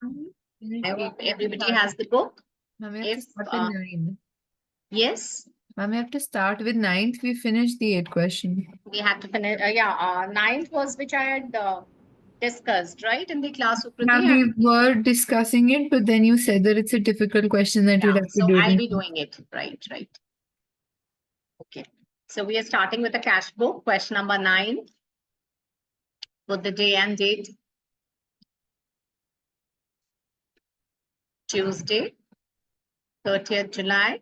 I hope everybody has the book. Ma'am, we have to If start with 9. yes, Ma'am, we have to start with 9th. We finished the 8th question. we had to finish. Ninth was which I had discussed, right, in the class, Sukriti. Ma'am, we were discussing it, but then you said that it's a difficult question that you'd have to So do it. I'll be doing it. Right. Okay. So we are starting with the cash book, question number 9. Put the day and date. Tuesday, 30th July.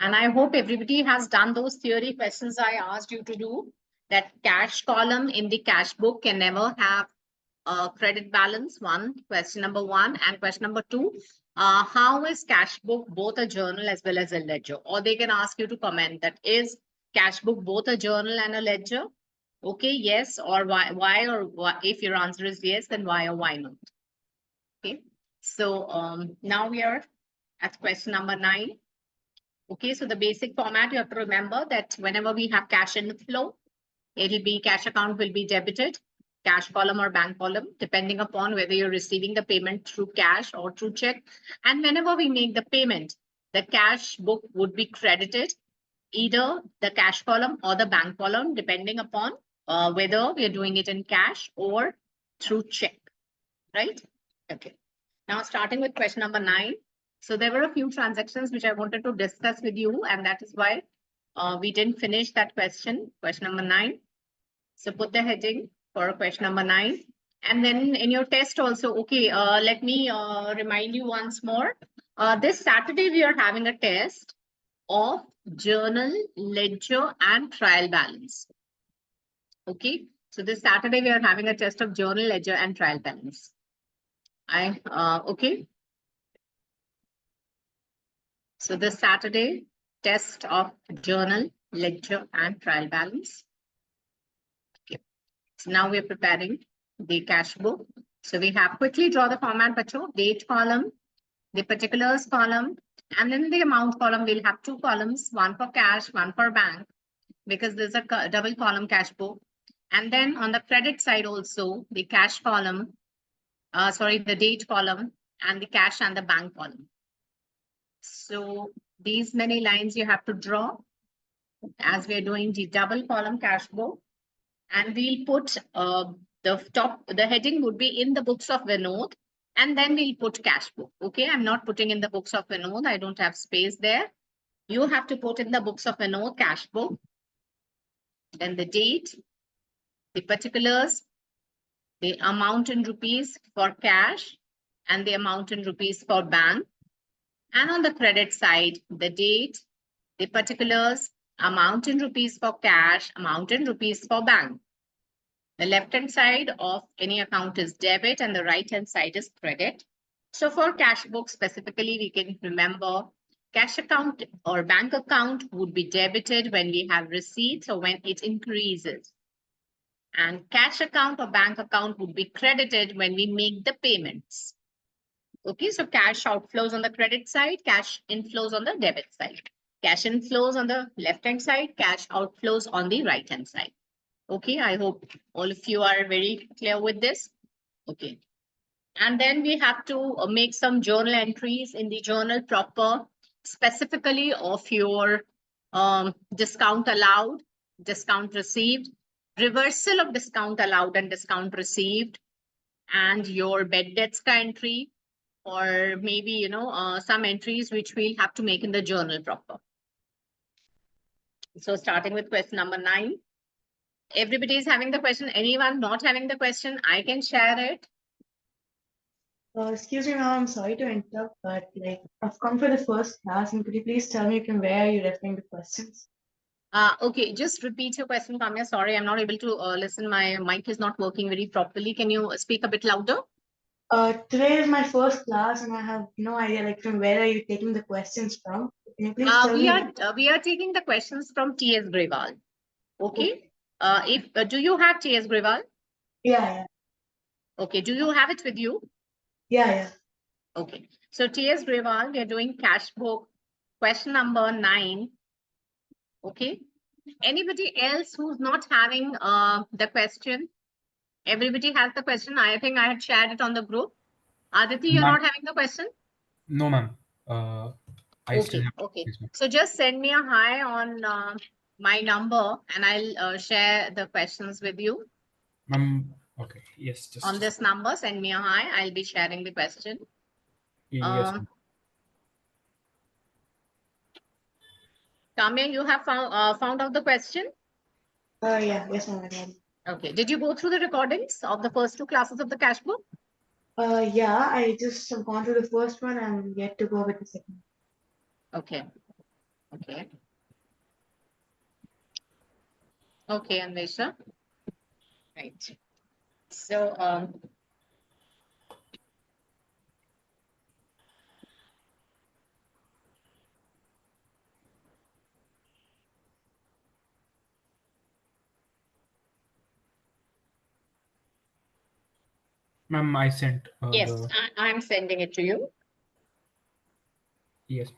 And I hope everybody has done those theory questions I asked you to do. That cash column in the cash book can never have a credit balance, question number 1. And question number 2, how is cash book both a journal as well as a ledger? Or they can ask you to comment that is cash book both a journal and a ledger? Okay, yes or why or why? If your answer is yes, then why or why not? Okay, so now we are at question number 9. Okay, so the basic format you have to remember that whenever we have cash inflow, it'll be cash account will be debited, cash column or bank column, depending upon whether you're receiving the payment through cash or through check. And whenever we make the payment, the cash book would be credited, either the cash column or the bank column, depending upon whether we are doing it in cash or through check, right? Okay. Now starting with question number 9. So there were a few transactions which I wanted to discuss with you, and that is why we didn't finish that question number 9. So put the heading for question number 9. And then in your test also, okay, let me remind you once more. This Saturday, we are having a test of journal, ledger, and trial balance. Okay, so this Saturday, we are having a test of journal, ledger, and trial balance. Okay. So this Saturday, test of journal, ledger, and trial balance. Okay. So now we're preparing the cash book. So we have quickly draw the format, bacho, date column, the particulars column, and then the amount column. We'll have 2 columns, one for cash, one for bank, because there's a double column cash book. And then on the credit side also, the cash column, the date column, and the cash and the bank column. So these many lines you have to draw as we're doing the double column cash book. And we'll put the heading would be in the books of Vinod, and then we'll put cash book. Okay, I'm not putting in the books of Vinod. I don't have space there. You have to put in the books of Vinod cash book, then the date, the particulars, the amount in rupees for cash, and the amount in rupees for bank. And on the credit side, the date, the particulars, amount in rupees for cash, amount in rupees for bank. The left-hand side of any account is debit and the right-hand side is credit. So for cash book specifically, we can remember cash account or bank account would be debited when we have receipts or when it increases. And cash account or bank account would be credited when we make the payments. Okay, so cash outflows on the credit side, cash inflows on the debit side. Cash inflows on the left-hand side, cash outflows on the right-hand side. Okay, I hope all of you are very clear with this. Okay. And then we have to make some journal entries in the journal proper, specifically of your discount allowed, discount received, reversal of discount allowed and discount received, and your bad debts entry, or maybe, some entries which we'll have to make in the journal proper. So starting with question number 9. Everybody is having the question. Anyone not having the question, I can share it. Excuse me, ma'am, I'm sorry to interrupt, but I've come for the first class, and could you please tell me from where you're referring to questions? Okay, just repeat your question, Kamya. Sorry, I'm not able to listen. My mic is not working very properly. Can you speak a bit louder? Today is my first class, and I have no idea from where are you taking the questions from. Can you please tell me? We are taking the questions from T.S. Grewal. Okay. Do you have T.S. Grewal? Yeah. Okay. Do you have it with you? Yeah. Okay. So T.S. Grewal, we are doing cash book, question number 9. Okay. Anybody else who's not having the question? Everybody has the question. I think I had shared it on the group. Aditi, you're Ma'am. not having the question? No, ma'am. I still Okay, have okay. this, ma'am. So just send me a hi on my number and I'll share the questions with you. Ma'am, okay. Yes, just On this number, send me a hi. I'll be sharing the question. yes, ma'am. Kamya, you have found out the question? Yeah, yes, ma'am. I got it. Okay. Did you go through the recordings of the first two classes of the cash book? Yeah, I just have gone through the first one and yet to go with the second. Okay. Okay. Okay, Anvesha. Right. So, Ma'am, I sent yes, the I'm sending it to you. yes.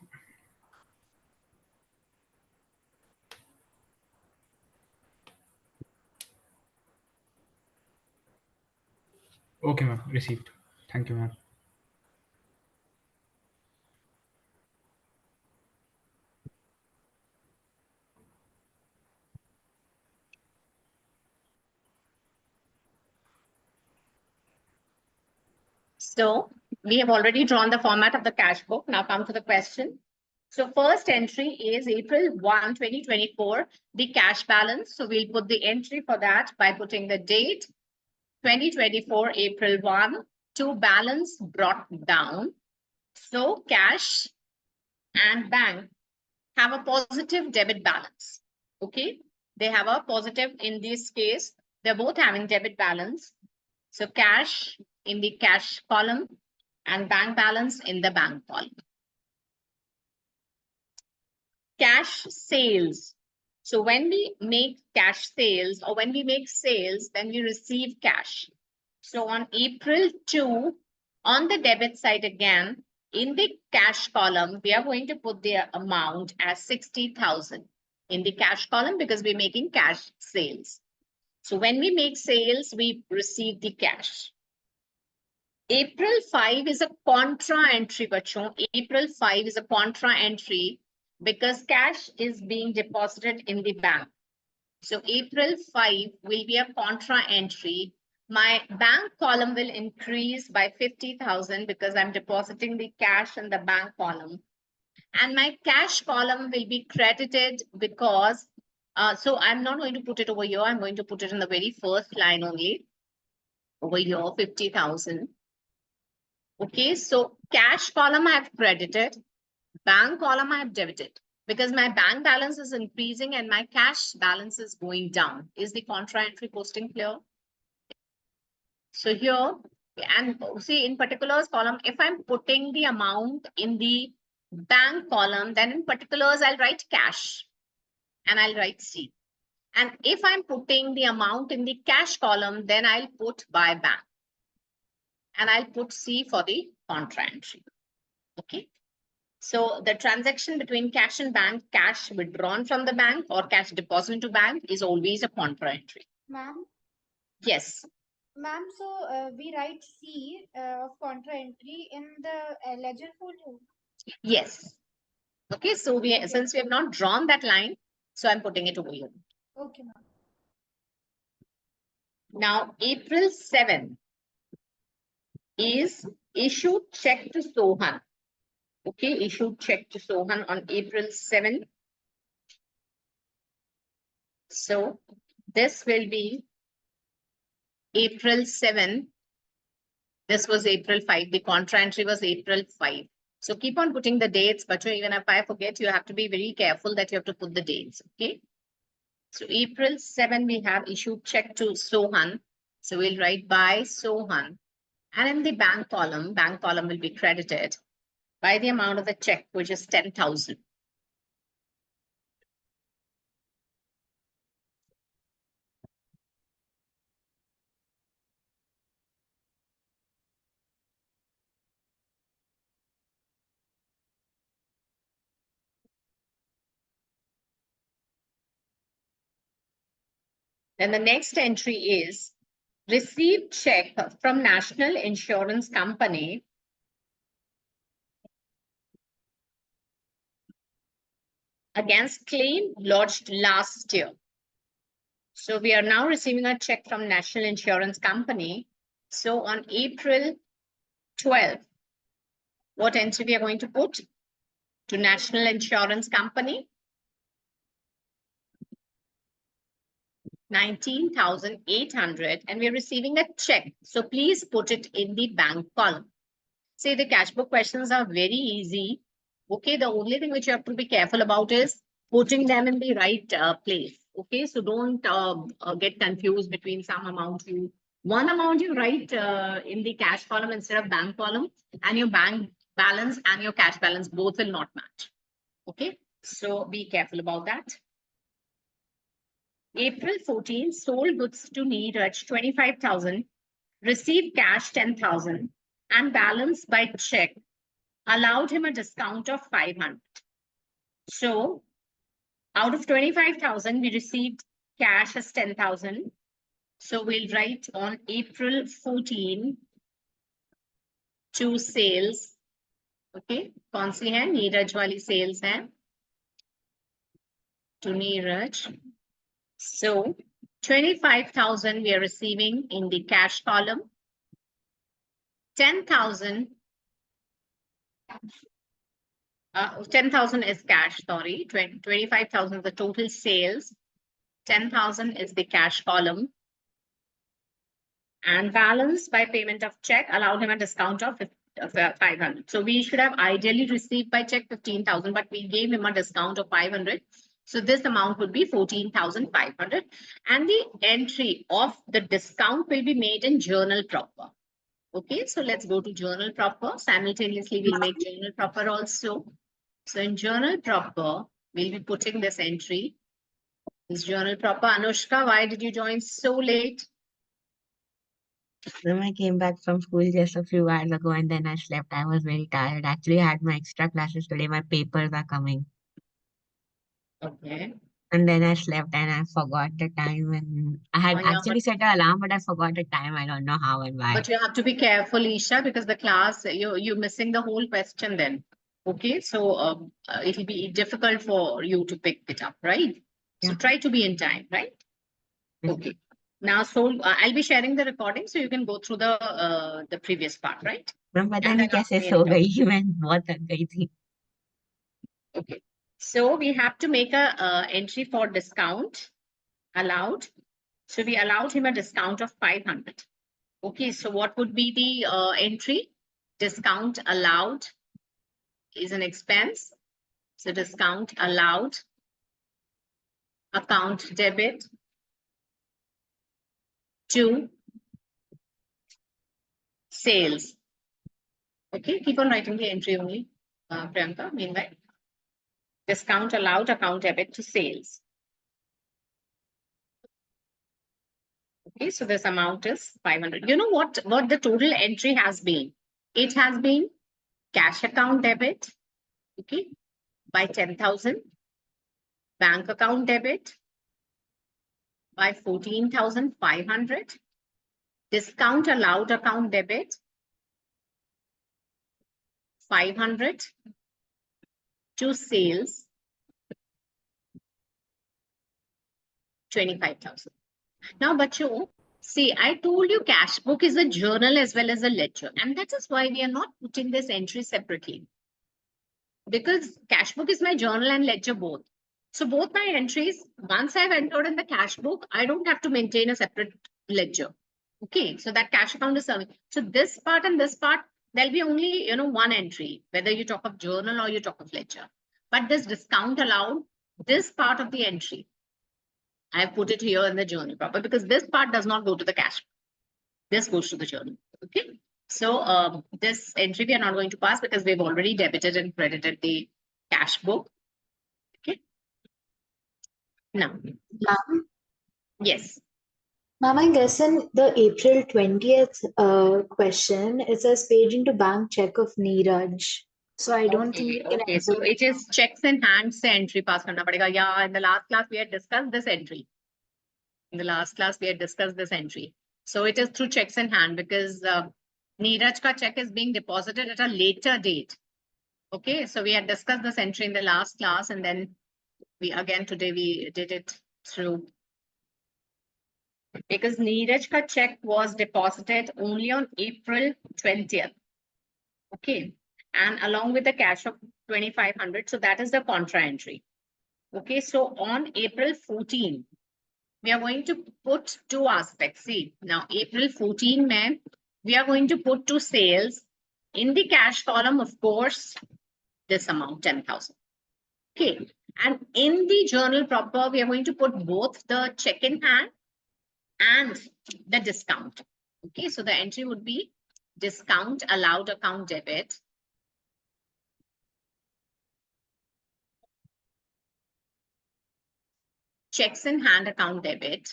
Okay, ma'am. Received. Thank you, ma'am. So we have already drawn the format of the cash book. Now come to the question. So first entry is April 1, 2024, the cash balance. So we'll put the entry for that by putting the date 2024 April 1 to balance brought down. So cash and bank have a positive debit balance. Okay, they have a positive in this case. They're both having debit balance. So cash in the cash column and bank balance in the bank column. Cash sales. So when we make cash sales or when we make sales, then we receive cash. So on April 2, on the debit side again, in the cash column, we are going to put the amount as 60,000 in the cash column because we're making cash sales. So when we make sales, we receive the cash. April 5 is a contra entry, bachon. April 5 is a contra entry because cash is being deposited in the bank. So April 5 will be a contra entry. My bank column will increase by 50,000 because I'm depositing the cash in the bank column. And my cash column will be credited because, so I'm not going to put it over here. I'm going to put it in the very first line only. Over here, 50,000. Okay, so cash column I have credited, bank column I have debited because my bank balance is increasing and my cash balance is going down. Is the contra entry posting clear? So here, and see in particulars column, if I'm putting the amount in the bank column, then in particulars I'll write cash and I'll write C. And if I'm putting the amount in the cash column, then I'll put by bank. And I'll put C for the contra entry. Okay. So the transaction between cash and bank, cash withdrawn from the bank or cash deposited to bank is always a contra entry. Ma'am, Yes. ma'am, so we write C of contra entry in the ledger folio. Yes. Okay. So since we have not drawn that line, so I'm putting it over here. Okay, ma'am. Now, April 7 is issued check to Sohan. Okay, issued check to Sohan on April 7. So this will be April 7. This was April 5. The contra entry was April 5. So keep on putting the dates, but even if I forget, you have to be very careful that you have to put the dates. Okay. So April 7, we have issued check to Sohan. So we'll write by Sohan. And in the bank column will be credited by the amount of the check, which is 10,000. And the next entry is received check from National Insurance Company against claim lodged last year. So we are now receiving a check from National Insurance Company. So on April 12th, what entry we are going to put? To National Insurance Company, 19,800, and we are receiving a check. So please put it in the bank column. Say the cash book questions are very easy. Okay, the only thing which you have to be careful about is putting them in the right place. Okay, so don't get confused between one amount you write in the cash column instead of bank column, and your bank balance and your cash balance both will not match. Okay, so be careful about that. April 14, sold goods to Neeraj 25,000, received cash 10,000, and balance by check allowed him a discount of 500. So out of 25,000, we received cash as 10,000. So we'll write on April 14 to sales. Okay, कौन सी है? नीरज वाली sales है. To Neeraj. So 25,000 we are receiving in the cash column. 10,000 10,000 is cash, sorry. 25,000 is the total sales. 10,000 is the cash column. And balance by payment of check allowed him a discount of 500. So we should have ideally received by check 15,000, but we gave him a discount of 500. So this amount would be 14,500. And the entry of the discount will be made in journal proper. Okay, so let's go to journal proper. Simultaneously, we'll make journal proper also. So in journal proper, we'll be putting this entry. This journal proper. Anushka, why did you join so late? Then I came back from school just a few hours ago and then I slept. I was very tired. Actually, I had my extra classes today. My papers are coming. Okay. And then I slept and I forgot the time. And I had Oh, yeah, actually set an alarm, but I forgot the time. I don't know how and why. But you have to be careful, Isha, because the class, you're missing the whole question then. Okay, so it'll be difficult for you to pick it up, right? So Yeah. try to be in time, right? Yes. Okay. Now, so I'll be sharing the recording so you can go through the previous part, right? Ma'am पता And नहीं then कैसे ask me सो anytime. गई मैं बहुत थक गई थी. Okay. So we have to make a entry for discount allowed. So we allowed him a discount of 500. Okay, so what would be the entry? Discount allowed is an expense. So discount allowed, account debit to sales. Okay, keep on writing the entry only, Priyanka, meanwhile. Discount allowed, account debit to sales. Okay, so this amount is 500. You know what the total entry has been? It has been cash account debit, okay, by 10,000, bank account debit by 14,500, discount allowed account debit 500 to sales 25,000. Now, bacho, see, I told you cash book is a journal as well as a ledger, and that is why we are not putting this entry separately. Because cash book is my journal and ledger both. So both my entries, once I've entered in the cash book, I don't have to maintain a separate ledger. Okay, so that cash account is serving. So this part and this part, there'll be only, one entry, whether you talk of journal or you talk of ledger. But this discount allowed, this part of the entry, I've put it here in the journal proper because this part does not go to the cash. This goes to the journal. Okay. So this entry we are not going to pass because we've already debited and credited the cash book. Okay. Now, Ma'am, yes. ma'am, I guess in the April 20th question, it says page into bank check of Neeraj. So I don't think we can Okay. So enter it is checks and hands se entry pass karna padega. Yeah, in the last class we had discussed this entry. In the last class, we had discussed this entry. So it is through checks in hand because Neeraj ka check is being deposited at a later date. Okay, so we had discussed this entry in the last class, and then today we did it through. Because Neeraj ka check was deposited only on April 20th. Okay, and along with the cash of 2,500, so that is the contra entry. Okay, so on April 14, we are going to put two aspects. See, now April 14, mein, we are going to put two sales in the cash column, of course, this amount, 10,000. Okay, and in the journal proper, we are going to put both the check in hand and the discount. Okay, so the entry would be discount allowed account debit. Checks in hand account debit.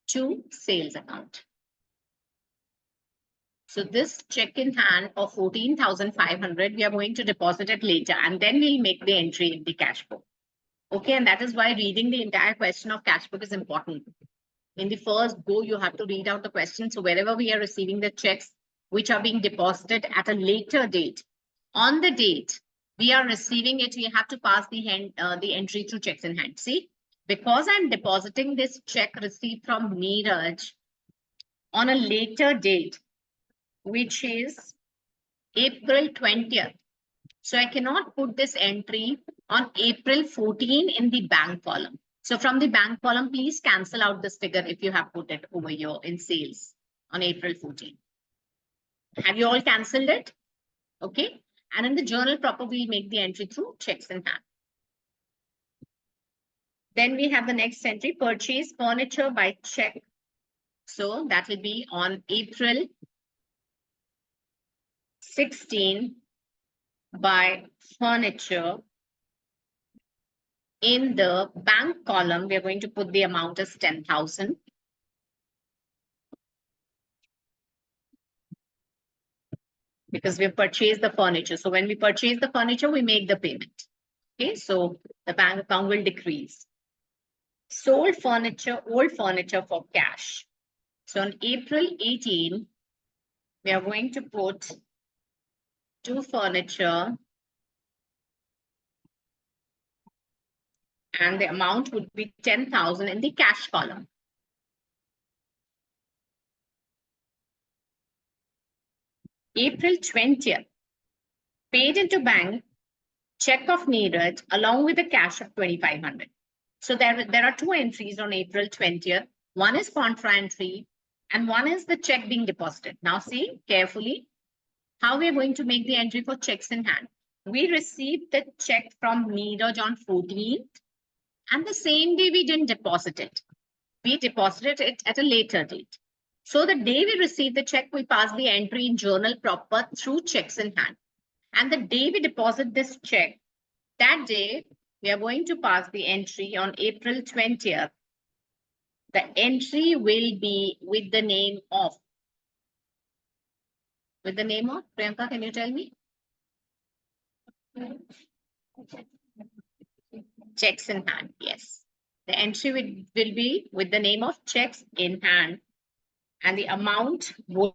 To sales account. So this check in hand of 14,500, we are going to deposit it later, and then we'll make the entry in the cash book. Okay, and that is why reading the entire question of cash book is important. In the first go, you have to read out the question. So wherever we are receiving the checks which are being deposited at a later date, on the date we are receiving it, we have to pass the entry through checks in hand. See, because I'm depositing this check received from Neeraj on a later date, which is April 20th. So I cannot put this entry on April 14 in the bank column. So from the bank column, please cancel out this figure if you have put it over here in sales on April 14. Have you all cancelled it? Okay. And in the journal proper, we'll make the entry through checks in hand. Then we have the next entry, purchase furniture by check. So that will be on April 16 by furniture. In the bank column, we are going to put the amount as 10,000. Because we have purchased the furniture. So when we purchase the furniture, we make the payment. Okay, so the bank account will decrease. Sold furniture, old furniture for cash. So on April 18, we are going to put two furniture and the amount would be 10,000 in the cash column. April 20th, paid into bank, check of Neeraj along with the cash of 2,500. So there are two entries on April 20th. One is contra entry and one is the check being deposited. Now see carefully how we are going to make the entry for checks in hand. We received the check from Neeraj on 14th and the same day we didn't deposit it. We deposited it at a later date. So the day we receive the check, we pass the entry in journal proper through checks in hand. And the day we deposit this check, that day, we are going to pass the entry on April 20th. The entry will be with the name of. With the name of? Priyanka, can you tell me? Checks in hand, yes. The entry will be with the name of checks in hand. And the amount would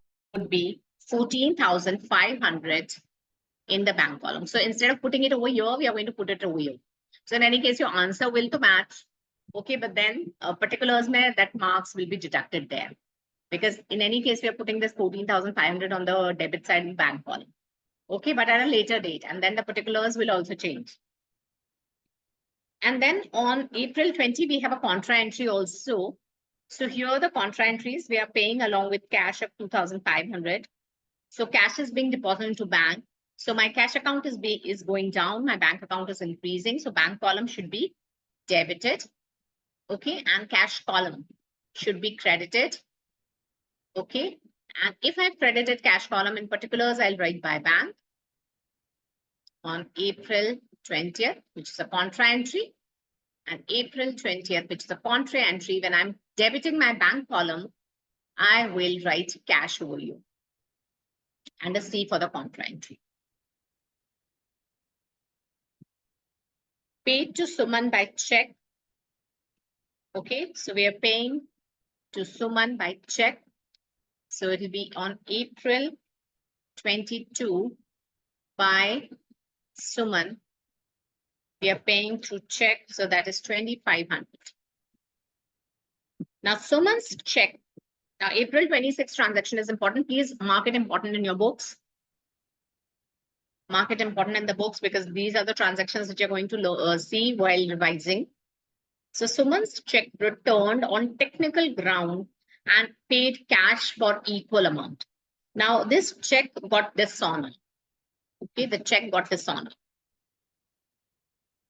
be 14,500 in the bank column. So instead of putting it over here, we are going to put it over here. So in any case, your answer will to match. Okay, but then particulars mein that marks will be deducted there. Because in any case, we are putting this 14,500 on the debit side in bank column. Okay, but at a later date. And then the particulars will also change. And then on April 20, we have a contra entry also. So here the contra entries, we are paying along with cash of 2,500. So cash is being deposited into bank. So my cash account is going down. My bank account is increasing. So bank column should be debited. Okay. And cash column should be credited. Okay. And if I've credited cash column in particulars, I'll write by bank on April 20th, which is a contra entry. And April 20th, which is a contra entry, when I'm debiting my bank column, I will write cash over you. And a C for the contra entry. paid to Suman by check. Okay, so we are paying to Suman by check. So it will be on April 22 by Suman. We are paying through check, so that is 2,500. Now Suman's check. Now April 26 transaction is important. Please mark it important in your books. Mark it important in the books because these are the transactions which you're going to see while revising. So Suman's check returned on technical ground and paid cash for equal amount. Now this check got dishonored. Okay, the check got dishonored.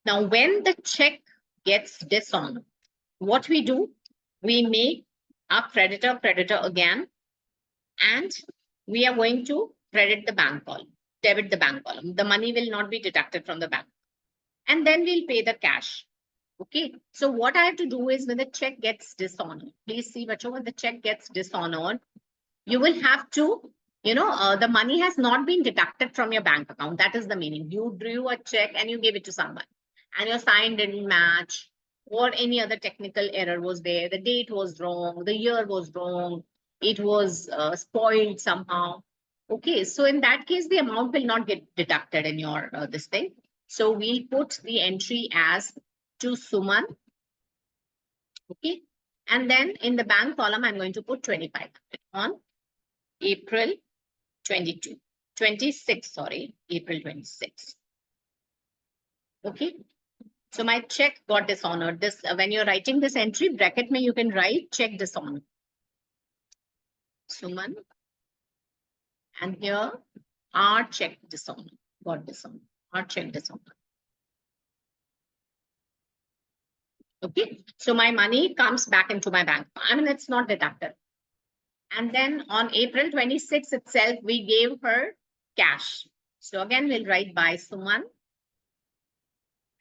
Now when the check gets dishonored, what we do, we make our creditor again, and we are going to credit the bank column, debit the bank column. The money will not be deducted from the bank. And then we'll pay the cash. Okay, so what I have to do is when the check gets dishonored, please see, Bacho, when the check gets dishonored, you will have to, the money has not been deducted from your bank account. That is the meaning. You drew a check and you gave it to someone and your sign didn't match or any other technical error was there. The date was wrong. The year was wrong. It was spoiled somehow. Okay, so in that case, the amount will not get deducted in your this thing. So we'll put the entry as to Suman. Okay, and then in the bank column, I'm going to put 2,500 on April 26, sorry, April 26. Okay, so my check got dishonored. This when you're writing this entry, bracket mein you can write check dishonored. Suman, and here our check dishonored, got dishonored, our check dishonored. Okay, so my money comes back into my bank. I mean, it's not deducted. And then on April 26 itself, we gave her cash. So again, we'll write by Suman.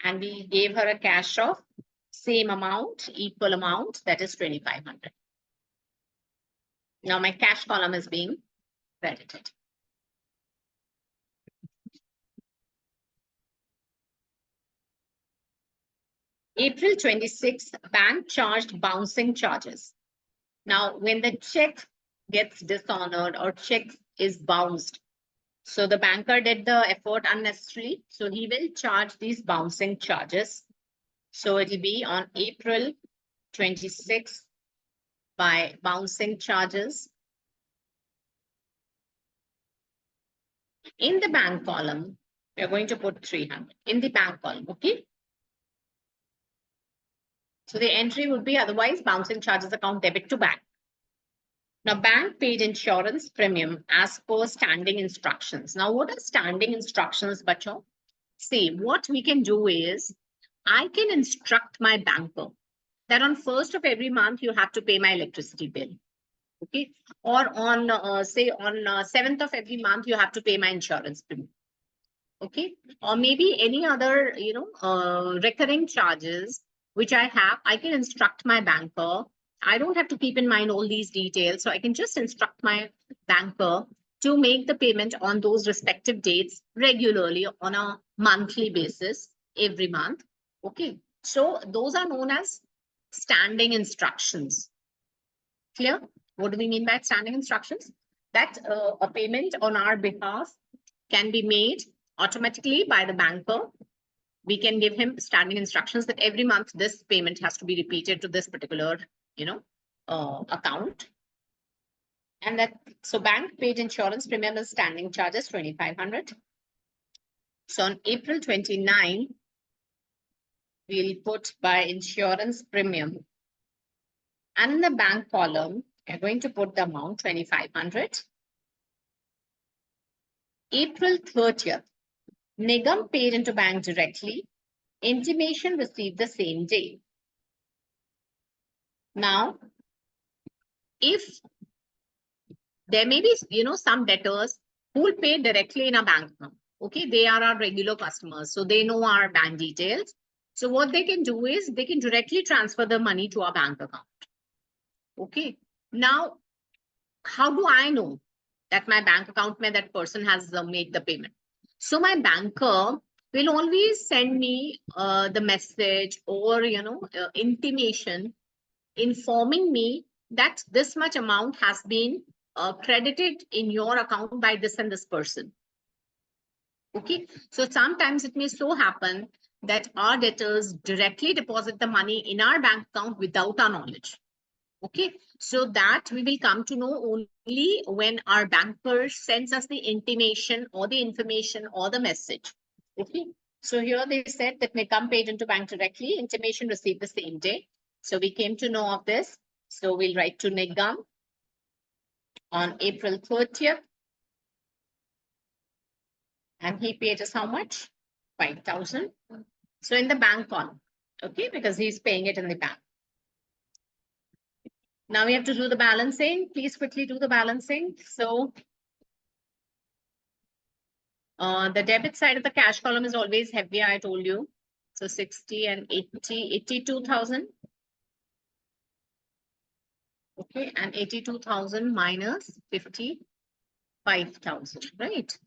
And we gave her a cash of same amount, equal amount, that is 2,500. Now my cash column is being credited. April 26, bank charged bouncing charges. Now, when the check gets dishonored or check is bounced, so the banker did the effort unnecessarily, so he will charge these bouncing charges. So it will be on April 26 by bouncing charges. In the bank column, we are going to put 300 in the bank column, okay? So the entry would be otherwise bouncing charges account debit to bank. Now bank paid insurance premium as per standing instructions. Now what are standing instructions, Bacho? See, what we can do is I can instruct my banker that on 1st of every month you have to pay my electricity bill. Okay, or on say on 7th of every month you have to pay my insurance premium. Okay, or maybe any other recurring charges which I have, I can instruct my banker. I don't have to keep in mind all these details. So I can just instruct my banker to make the payment on those respective dates regularly on a monthly basis every month. Okay, so those are known as standing instructions. Clear? What do we mean by standing instructions? That a payment on our behalf can be made automatically by the banker. We can give him standing instructions that every month this payment has to be repeated to this particular, account. And that, so bank paid insurance premium is standing charges 2,500. So on April 29, we'll put by insurance premium. And in the bank column, we're going to put the amount 2,500. April 30th, Nigam paid into bank directly. Intimation received the same day. Now, if there may be, some debtors who will pay directly in a bank account. Okay, they are our regular customers, so they know our bank details. So what they can do is they can directly transfer the money to our bank account. Okay, now, how do I know that my bank account that person has made the payment? So my banker will always send me the message or, intimation informing me that this much amount has been credited in your account by this and this person. Okay, so sometimes it may so happen that our debtors directly deposit the money in our bank account without our knowledge. Okay, so that we will come to know only when our banker sends us the intimation or the information or the message. Okay, so here they said that may come paid into bank directly, intimation received the same day. So we came to know of this. So we'll write to Nigam on April 30th. And he paid us how much? 5,000. So in the bank column, okay, because he's paying it in the bank. Now we have to do the balancing. Please quickly do the balancing. So the debit side of the cash column is always heavier, I told you. So 60 and 80, 82,000. Okay, and 82,000 minus 55,000, right?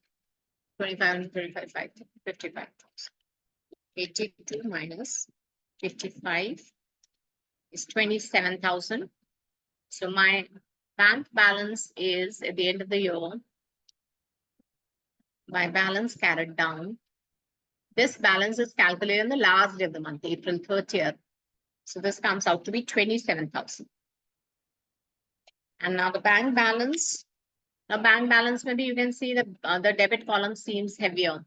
25, 55, 55,000. 82 minus 55 is 27,000. So my bank balance is at the end of the year, my balance carried down. This balance is calculated on the last day of the month, April 30th. So this comes out to be 27,000. And now the bank balance. Now bank balance, maybe you can see the debit column seems heavier.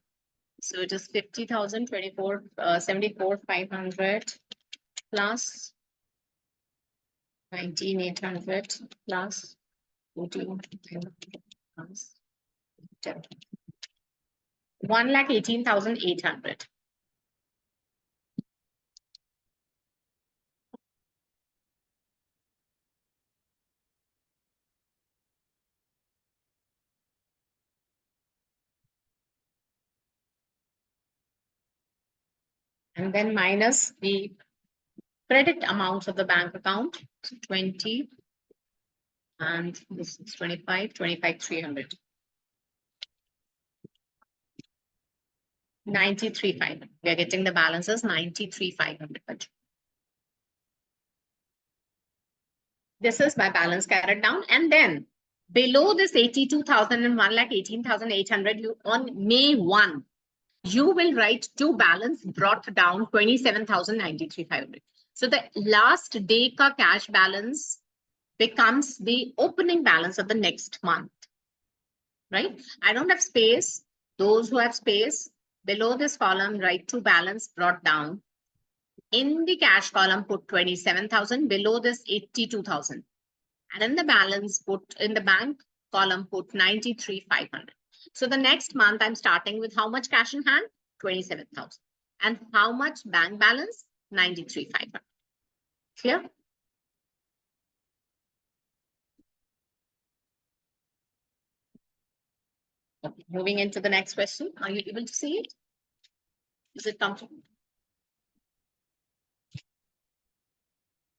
So it is 50,000, 74,500 plus 19,800 plus 14,800 plus 1,18,800. And then minus the credit amounts of the bank account, so 20, and this is 25, 300. 93,500. We are getting the balances 93,500. This is my balance carried down. And then below this 82,000 and 1,18,800, you on May 1, you will write to balance brought down 27,093,500. So the last day ka cash balance becomes the opening balance of the next month, right? I don't have space. Those who have space, below this column, write to balance brought down. In the cash column, put 27,000, below this 82,000. And in the balance, put in the bank column, put 93,500. So the next month, I'm starting with how much cash in hand? 27,000. And how much bank balance? 93,500. Clear? Okay, moving into the next question. Are you able to see it? Is it comfortable?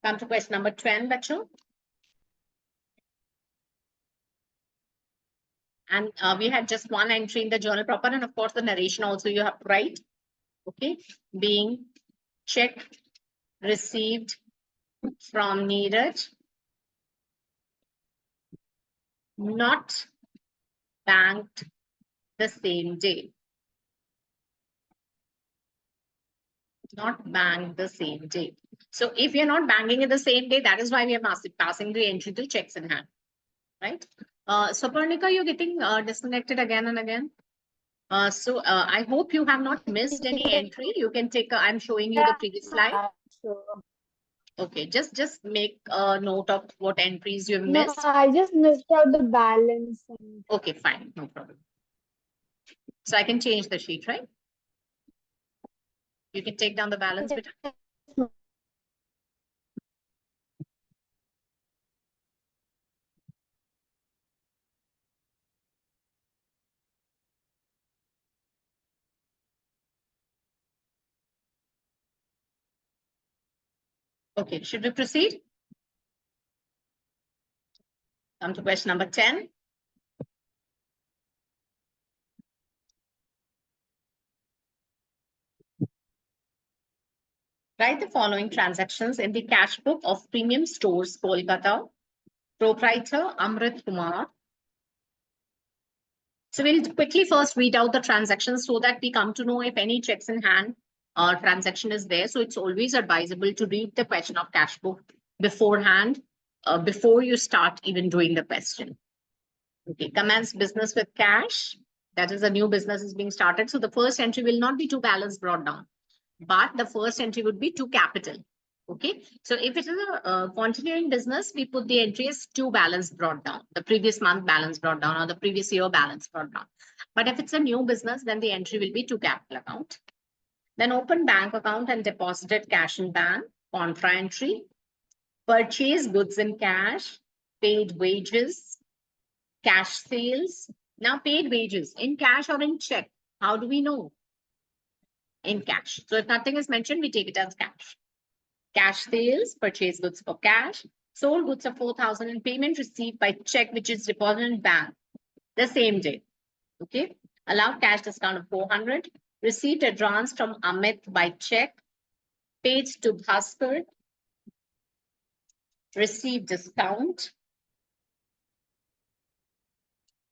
Come to question number 10, Bacho. And we had just one entry in the journal proper, and of course the narration also you have to write. Okay, being check received from Neeraj, not banked the same day. Not banked the same day. So if you're not banking it the same day, that is why we are passing the entry to checks in hand, right? So Parnika, you're getting disconnected again and again. So I hope you have not missed any entry. You can take, I'm showing you the previous slide. Okay, just make a note of what entries you've No, missed. I just missed out the balance. Okay, fine, no problem. So I can change the sheet, right? You can take down the balance bit. Okay, should we proceed? Come to question number 10. Write the following transactions in the cash book of Premium Stores, Kolkata. Proprietor Amrit Kumar. So we'll quickly first read out the transactions so that we come to know if any checks in hand or transaction is there. So it's always advisable to read the question of cash book beforehand, before you start even doing the question. Okay, commence business with cash. That is, a new business is being started. So the first entry will not be to balance brought down, but the first entry would be to capital. Okay, so if it is a continuing business, we put the entry as to balance brought down, the previous month balance brought down or the previous year balance brought down. But if it's a new business, then the entry will be to capital account. Then open bank account and deposited cash in bank, contra entry, purchase goods in cash, paid wages, cash sales. Now paid wages in cash or in check. How do we know? In cash. So if nothing is mentioned, we take it as cash. Cash sales, purchase goods for cash, sold goods of 4,000 and payment received by check, which is deposited in bank the same day. Okay. Allowed cash discount of 400. Received advance from Amit by check. Paid to Bhaskar. Received discount.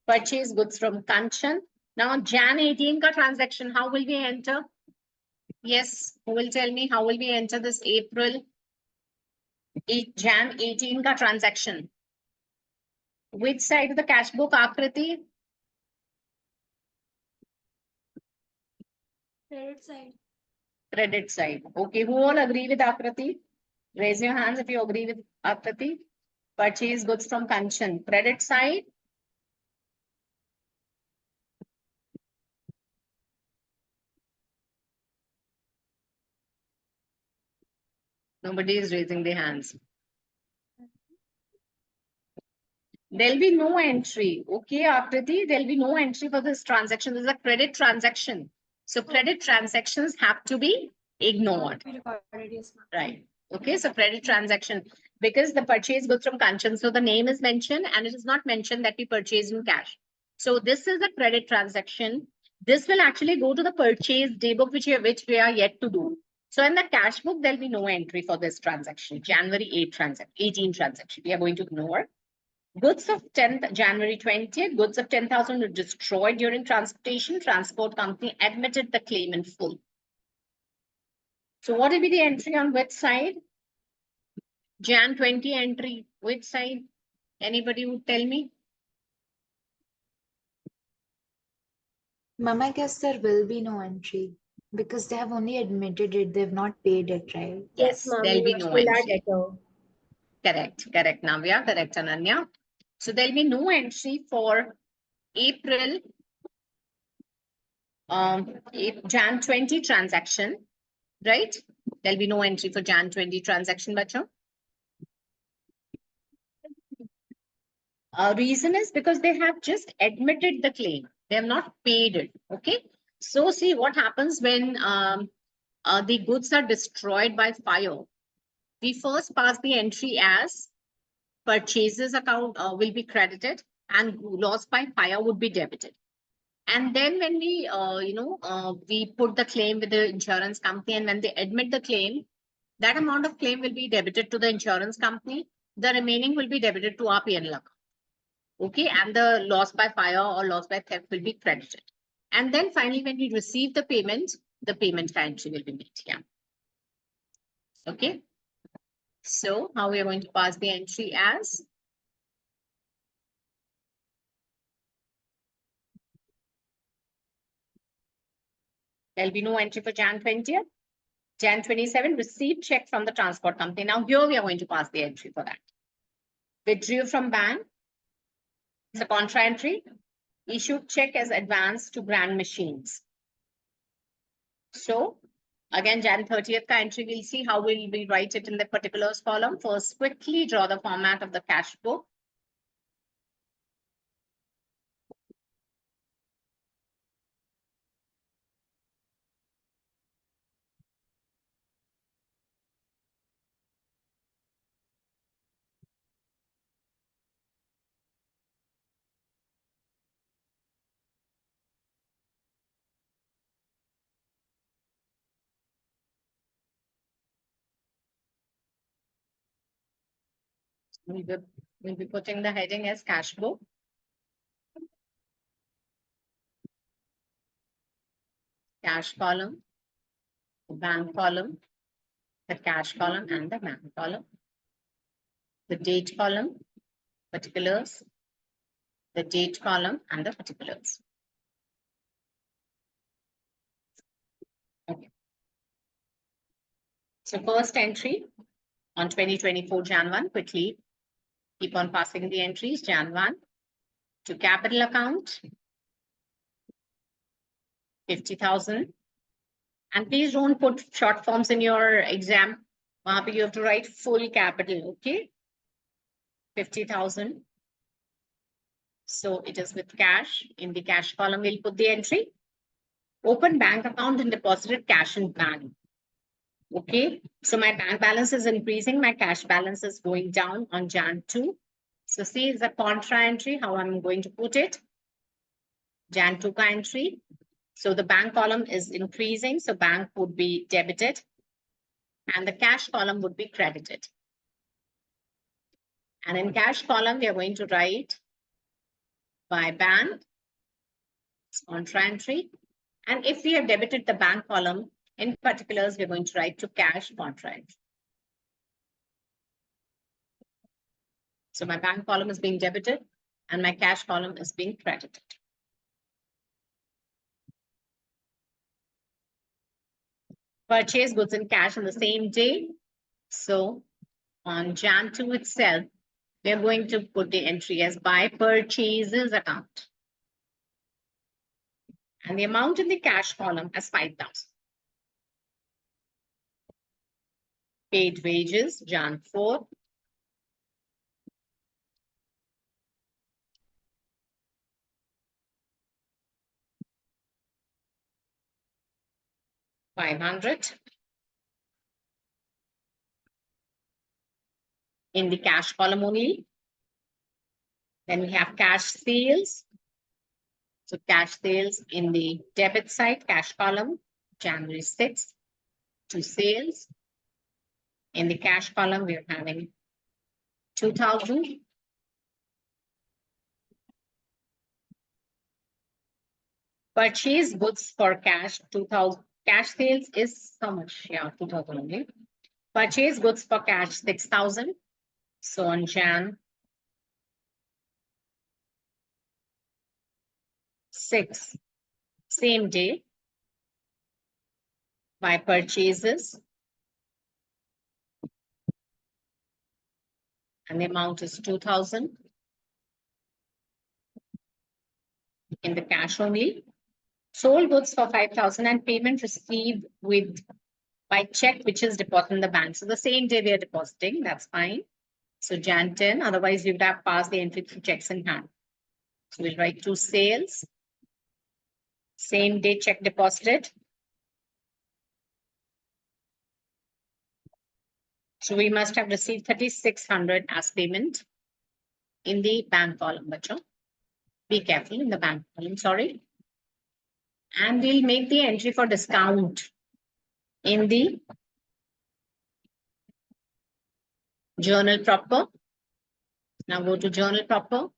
Purchase goods from Kanchan. Now Jan 18 ka transaction, how will we enter? Yes, who will tell me how will we enter this April Jan 18 ka transaction? Which side of the cash book, Akriti? Credit side. Credit side. Okay, who all agree with Akriti? Raise your hands if you agree with Akriti. Purchase goods from Kanchan. Credit side. Nobody is raising their hands. There'll be no entry. Okay, Akriti, there'll be no entry for this transaction. This is a credit transaction. So credit transactions have to be ignored. We recorded, yes, ma'am. Right. Okay, so credit transaction, because the purchase goods from Kanchan, so the name is mentioned and it is not mentioned that we purchase in cash. So this is a credit transaction. This will actually go to the purchase day book, which we are yet to do. So in the cash book, there'll be no entry for this transaction, January 8 transaction, 18 transaction. We are going to ignore. Goods of 10th January 20th, goods of 10,000 were destroyed during transportation. Transport company admitted the claim in full. So what will be the entry on which side? Jan 20 entry, which side? Anybody would tell me? Ma'am, I guess there will be no entry because they have only admitted it, they've not paid it, right? Yes, there'll be no entry. debtor. Correct, Navya, correct, Ananya. So there'll be no entry for April, Jan 20 transaction, right? There'll be no entry for Jan 20 transaction, bacha. Reason is because they have just admitted the claim. They have not paid it. Okay. So see what happens when the goods are destroyed by fire. We first pass the entry as purchases account will be credited and loss by fire would be debited. And then when we, we put the claim with the insurance company, and when they admit the claim, that amount of claim will be debited to the insurance company. The remaining will be debited to our P&L account. Okay, and the loss by fire or loss by theft will be credited. And then finally, when we receive the payment entry will be made. Yeah. Okay. So how we are going to pass the entry as? There'll be no entry for Jan 20th. Jan 27, received check from the transport company. Now here we are going to pass the entry for that. Withdrew from bank. It's a contra entry. Issued check as advance to Grand Machines. So again, Jan 30th ka entry, we'll see how will we write it in the particulars column. First, quickly draw the format of the cash book. We'll be putting the heading as cash book. Cash column, the bank column, the cash column and the bank column. The date column, particulars, the date column and the particulars. Okay. So first entry on 2024 Jan 1, quickly keep on passing the entries. Jan 1 to capital account, 50,000. And please don't put short forms in your exam. You have to write full capital, okay? 50,000. So it is with cash. In the cash column, we'll put the entry. Open bank account and deposited cash in bank. Okay, so my bank balance is increasing. My cash balance is going down on Jan 2. So see, it's a contra entry, how I'm going to put it. Jan 2 ka entry. So the bank column is increasing. So bank would be debited and the cash column would be credited. And in cash column, we are going to write by bank, contra entry. And if we have debited the bank column, in particulars, we're going to write to cash contra entry. So my bank column is being debited and my cash column is being credited. Purchase goods in cash on the same day. So on Jan 2 itself, we are going to put the entry as by purchases account. And the amount in the cash column as 5,000. Paid wages, Jan 4. $500. In the cash column only. Then we have cash sales. So cash sales in the debit side, cash column, January 6th, to sales. In the cash column, we're having 2,000. Purchase goods for cash, 2,000. Cash sales is how much? Yeah, 2,000 only. Purchase goods for cash, 6,000. So on Jan 6, same day, by purchases. And the amount is 2,000. In the cash only. Sold goods for 5,000 and payment received with by check, which is deposited in the bank. So the same day we are depositing, that's fine. So Jan 10, otherwise we would have passed the entry through checks in hand. So we'll write to sales. Same day check deposited. So we must have received 3,600 as payment in the bank column, bacho. Be careful in the bank column, sorry. And we'll make the entry for discount in the journal proper. Now go to journal proper.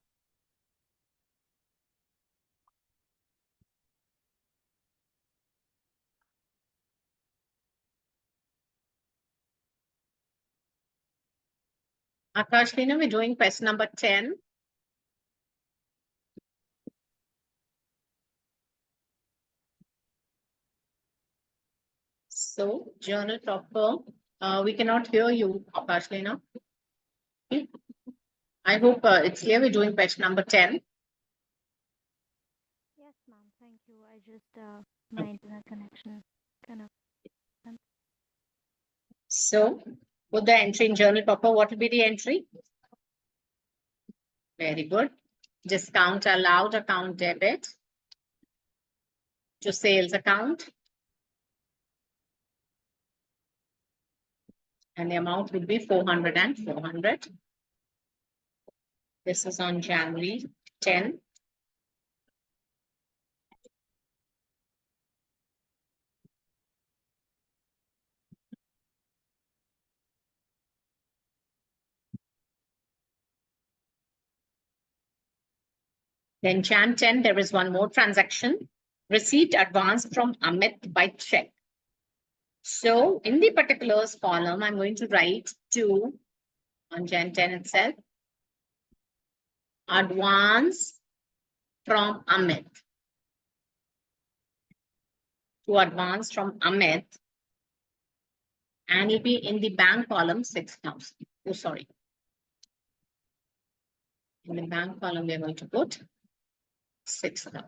Akash, we're doing question number 10. So journal proper. We cannot hear you, Akash Lena. I hope it's clear. We're doing question number 10. Yes, ma'am. Thank you. I just my internet connection kind of. So put the entry in journal proper. What will be the entry? Very good. Discount allowed account debit to sales account. And the amount would be 400 and 400. This is on January 10. Then Jan 10, there is one more transaction. Received advance from Amit by check. So in the particulars column, I'm going to write to, on Jan 10 itself, advance from Amit. To advance from Amit. And it'll be in the bank column 6,000. Oh, sorry. In the bank column, we're going to put 6,000.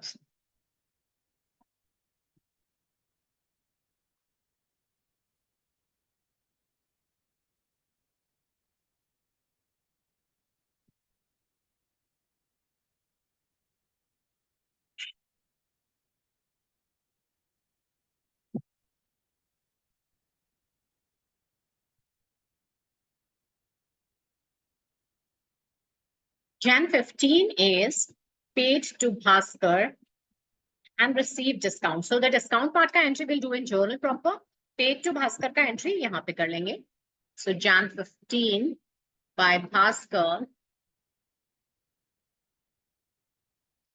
Jan 15 is paid to Bhaskar and received discount. So the discount part ka entry will do in journal proper. Paid to Bhaskar ka entry yahan pe kar lenge. So Jan 15 by Bhaskar,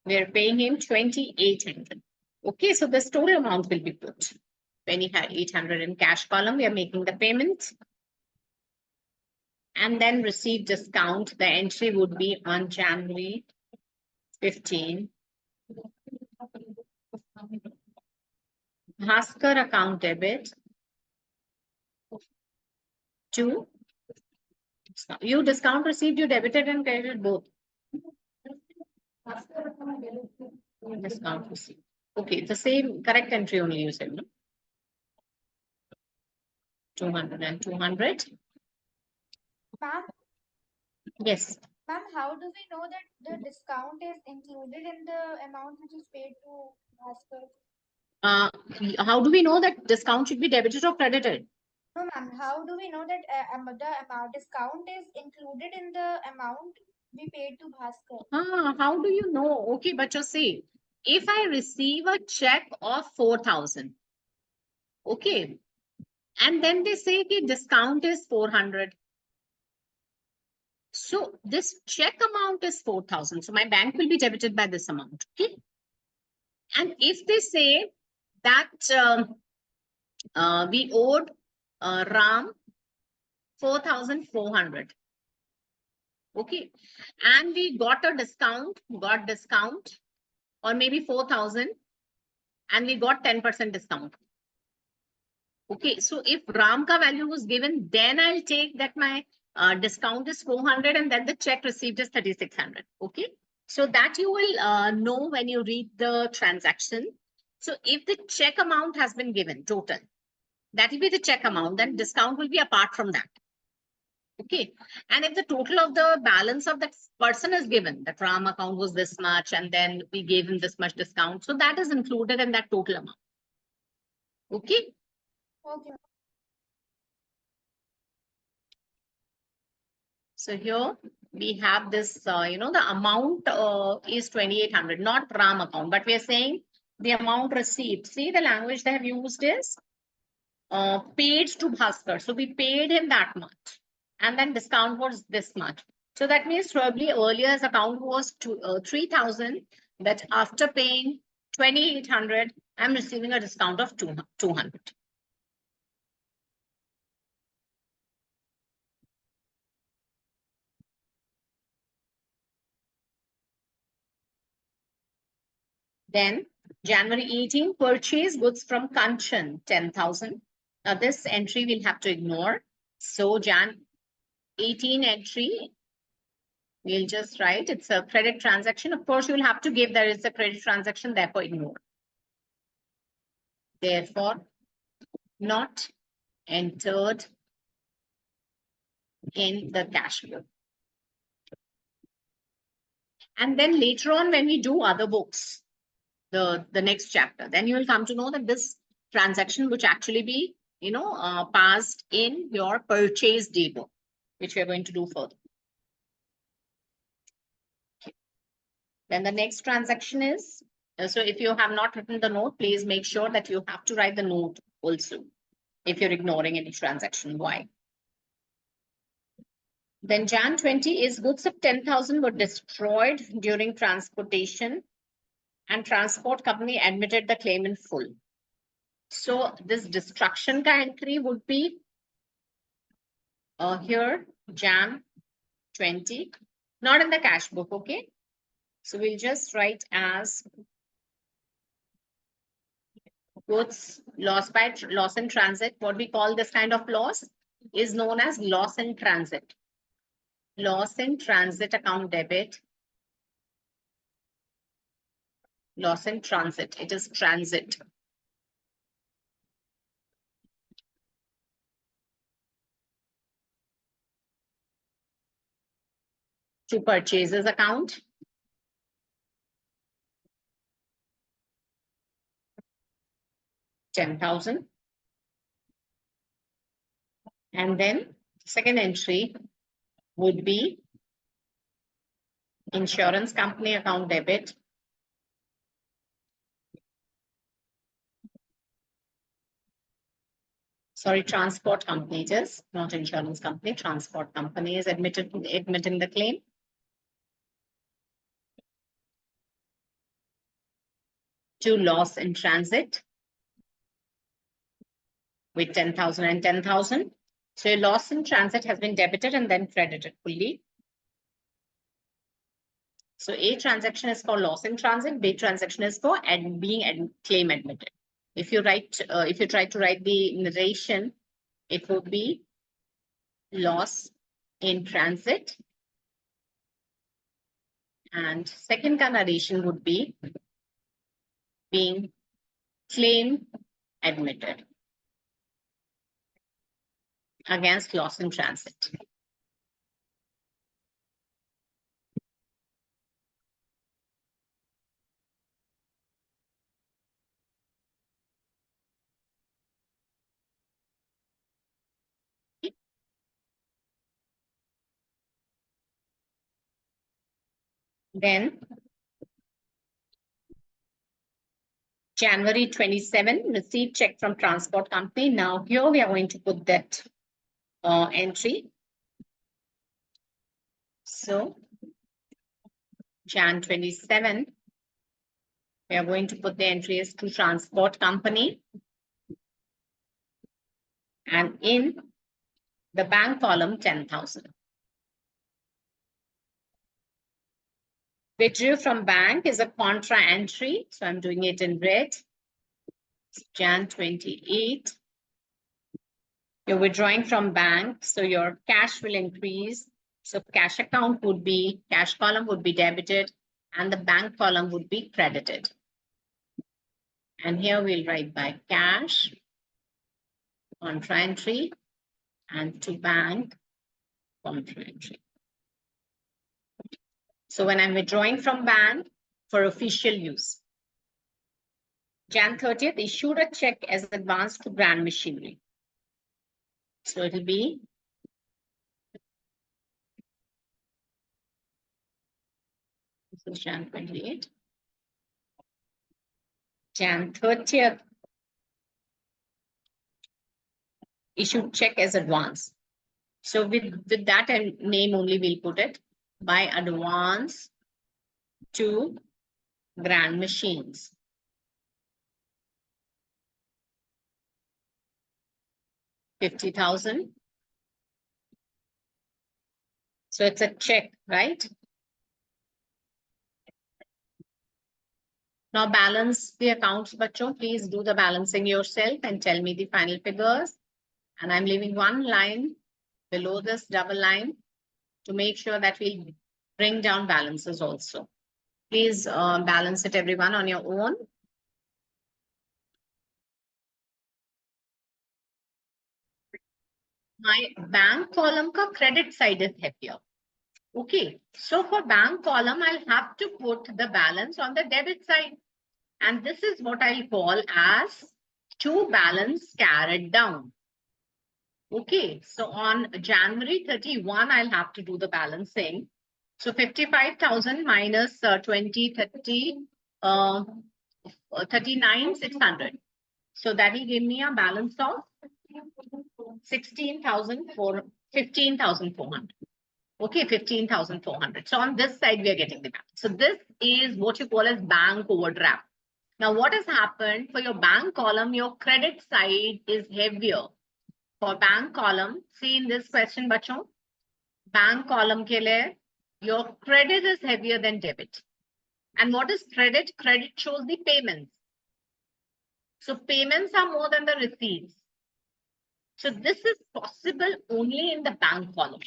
we are paying him 2,800. Okay, so this total amount will be put. 2,800 in cash column, we are making the payment. And then receive discount, the entry would be on January 15. Bhaskar account debit to you discount received, you debited and credited both. Discount received. Okay, the same correct entry only you said, no? 200 and 200. Ma'am, ma'am, Yes. how do we know that the discount is included in the amount which is paid to Bhaskar? How do we know that discount should be debited or credited? No, ma'am, how do we know that the amount discount is included in the amount we paid to Bhaskar? How do you know? Okay, but you see, if I receive a check of 4,000, okay, and then they say the discount is 400. So this check amount is 4,000. So my bank will be debited by this amount. Okay. And if they say that we owed Ram 4,400. Okay. And we got a discount, or maybe 4,000, and we got 10% discount. Okay. So if Ram ka value was given, then I'll take that my discount is 400 and then the check received is 3,600. Okay. So that you will know when you read the transaction. So if the check amount has been given total, that will be the check amount, then discount will be apart from that. Okay. And if the total of the balance of that person is given, that Ram account was this much and then we gave him this much discount. So that is included in that total amount. Okay. Okay. So here we have this, the amount is 2,800, not Ram account, but we are saying the amount received. See, the language they have used is paid to Bhaskar. So we paid him that much and then discount was this much. So that means probably earlier his account was 3,000, but after paying 2,800, I'm receiving a discount of 200. Then January 18, purchase goods from Kanchan, 10,000. Now this entry we'll have to ignore. So Jan 18 entry, we'll just write it's a credit transaction. Of course, you'll have to give there is a credit transaction, therefore ignore. Therefore, not entered in the cash flow. And then later on, when we do other books, the next chapter, then you will come to know that this transaction which actually be, passed in your purchase day book, which we are going to do further. Okay. Then the next transaction is, so if you have not written the note, please make sure that you have to write the note also, if you're ignoring any transaction. Why? Then Jan 20 is goods of 10,000 were destroyed during transportation and transport company admitted the claim in full. So this destruction ka entry would be here, Jan 20, not in the cash book, okay? So we'll just write as goods loss in transit. What we call this kind of loss is known as loss in transit. Loss in transit account debit. Loss in transit. It is transit. To purchases account. $10,000. And then second entry would be insurance company account debit. Sorry, transport company it is, not insurance company. Transport company is admitting the claim. To loss in transit with 10,000 and 10,000. So your loss in transit has been debited and then credited fully. So A transaction is for loss in transit, B transaction is for claim admitted. If you try to write the narration, it would be loss in transit. And second narration would be being claim admitted against loss in transit. Then January 27, received check from transport company. Now here we are going to put that entry. So Jan 27, we are going to put the entry as to transport company. And in the bank column, 10,000. Withdrew from bank is a contra entry. So I'm doing it in red. Jan 28. You're withdrawing from bank, so your cash will increase. So cash account would be, cash column would be debited and the bank column would be credited. And here we'll write by cash, contra entry, and to bank, contra entry. So when I'm withdrawing from bank for official use, Jan 30th issued a check as advance to Grand Machinery. So it'll be this is Jan 28. Jan 30th issued check as advance. So with that name only we'll put it, by advance to Grand Machines. $50,000. So it's a check, right? Now balance the accounts, bachcho. Please do the balancing yourself and tell me the final figures. And I'm leaving one line below this double line to make sure that we bring down balances also. Please balance it, everyone, on your own. My bank column ka credit side is heavier. Okay, so for bank column, I'll have to put the balance on the debit side. And this is what I'll call as to balance carried down. Okay, so on January 31, I'll have to do the balancing. So 55,000 minus 39,600. So that will give me a balance of 15,400. Okay, 15,400. So on this side, we are getting the balance. So this is what you call as bank overdraft. Now, what has happened for your bank column, your credit side is heavier. For bank column, see in this question, bachon, bank column ke liye, your credit is heavier than debit. And what is credit? Credit shows the payments. So payments are more than the receipts. So this is possible only in the bank column.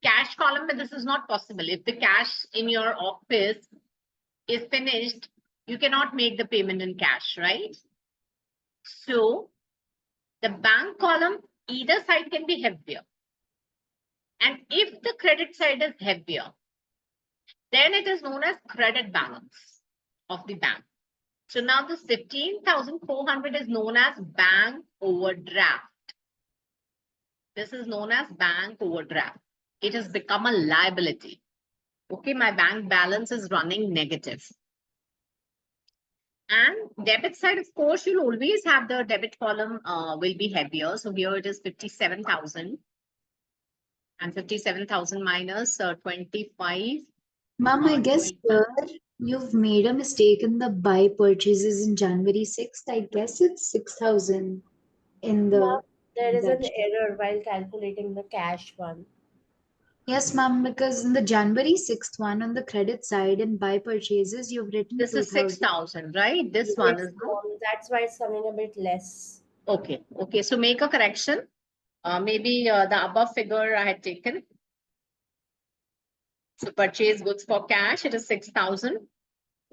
Cash column, but this is not possible. If the cash in your office is finished, you cannot make the payment in cash, right? So the bank column, either side can be heavier. And if the credit side is heavier, then it is known as credit balance of the bank. So now this 15,400 is known as bank overdraft. This is known as bank overdraft. It has become a liability. Okay, my bank balance is running negative. And debit side, of course, you'll always have the debit column will be heavier. So here it is 57,000. And 57,000 minus 25. Ma'am, I guess here you've made a mistake in the buy purchases in January 6th. I guess it's 6,000 in the Ma'am, there is an transaction. error while calculating the cash one. Yes, ma'am, because in the January 6th one on the credit side in buy purchases, you've written This is 2,000. 6,000, right? This Yes, one is no. ma'am, that's why it's coming a bit less. Okay. Okay. So make a correction. Maybe the above figure I had taken. So purchase goods for cash, it is 6,000.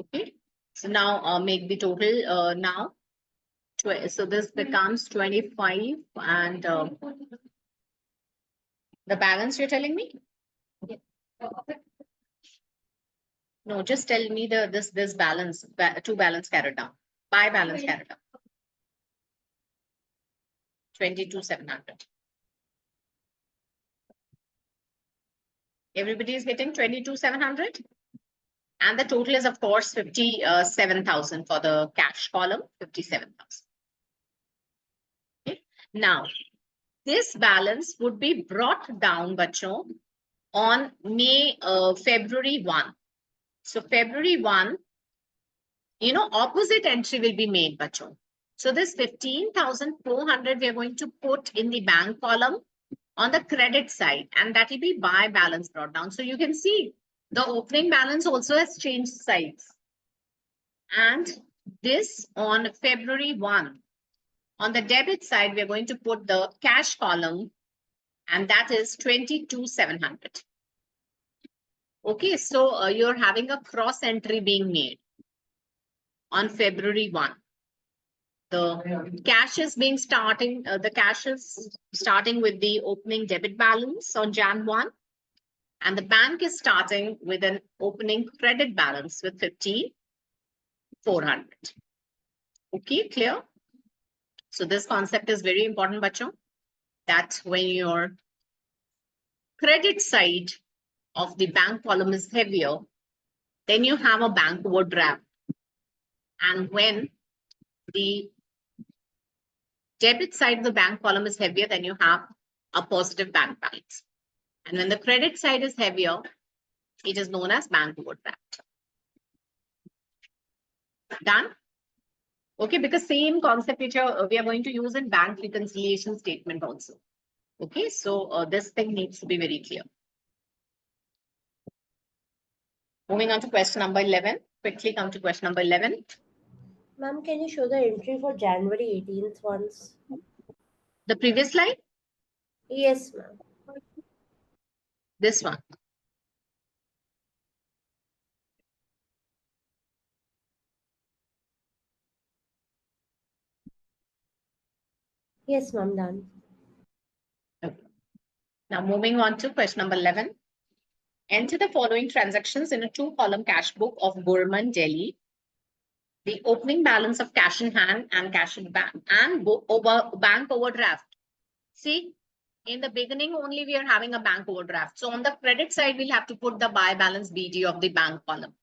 Okay. So now make the total now. So this becomes 25 and the balance you're telling me? No, just tell me this balance, two balance carried down. Buy balance carried down. 22,700. Everybody is getting 22,700. And the total is, of course, 57,000 for the cash column, 57,000. Okay. Now, this balance would be brought down, bachon, on February 1. So February 1, opposite entry will be made, bachon. So this 15,400 we are going to put in the bank column on the credit side, and that will be buy balance brought down. So you can see the opening balance also has changed sides. And this on February 1, on the debit side, we are going to put the cash column, and that is 22,700. Okay, so you're having a cross entry being made on February 1. The cash is starting with the opening debit balance on Jan 1. And the bank is starting with an opening credit balance with 5,400. Okay, clear? So this concept is very important, bachon. That when your credit side of the bank column is heavier, then you have a bank overdraft. And when the debit side of the bank column is heavier, then you have a positive bank balance. And when the credit side is heavier, it is known as bank overdraft. Done? Okay, because same concept which we are going to use in bank reconciliation statement also. Okay, so this thing needs to be very clear. Moving on to question number 11. Quickly come to question number 11. Ma'am, can you show the entry for January 18th once? The previous slide? Yes, ma'am. This one. Yes, ma'am, done. Okay. Now moving on to question number 11. Enter the following transactions in a 2-column cash book of Burman, Delhi. The opening balance of cash in hand and cash in bank and bank overdraft. See, in the beginning only we are having a bank overdraft. So on the credit side, we'll have to put the buy balance BD of the bank column.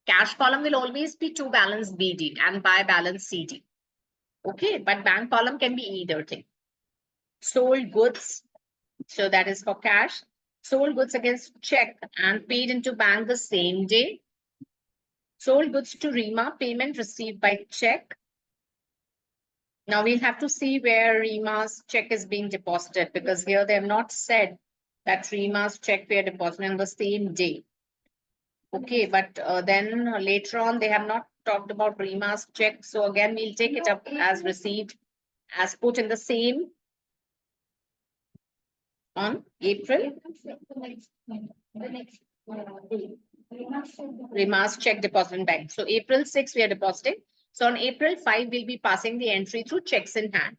Cash column will always be 2 balance BD and buy balance CD. Okay, but bank column can be either thing. Sold goods, so that is for cash. Sold goods against check and paid into bank the same day. Sold goods to Rima, payment received by check. Now we'll have to see where Rima's check is being deposited, because here they have not said that Rima's check we are depositing on the same day. Okay, but then later on they have not talked about Rima's check. So again, we'll take it up as received, as put in the same on April. Rima's check deposit in bank. So April 6 we are depositing. So on April 5 we'll be passing the entry through checks in hand.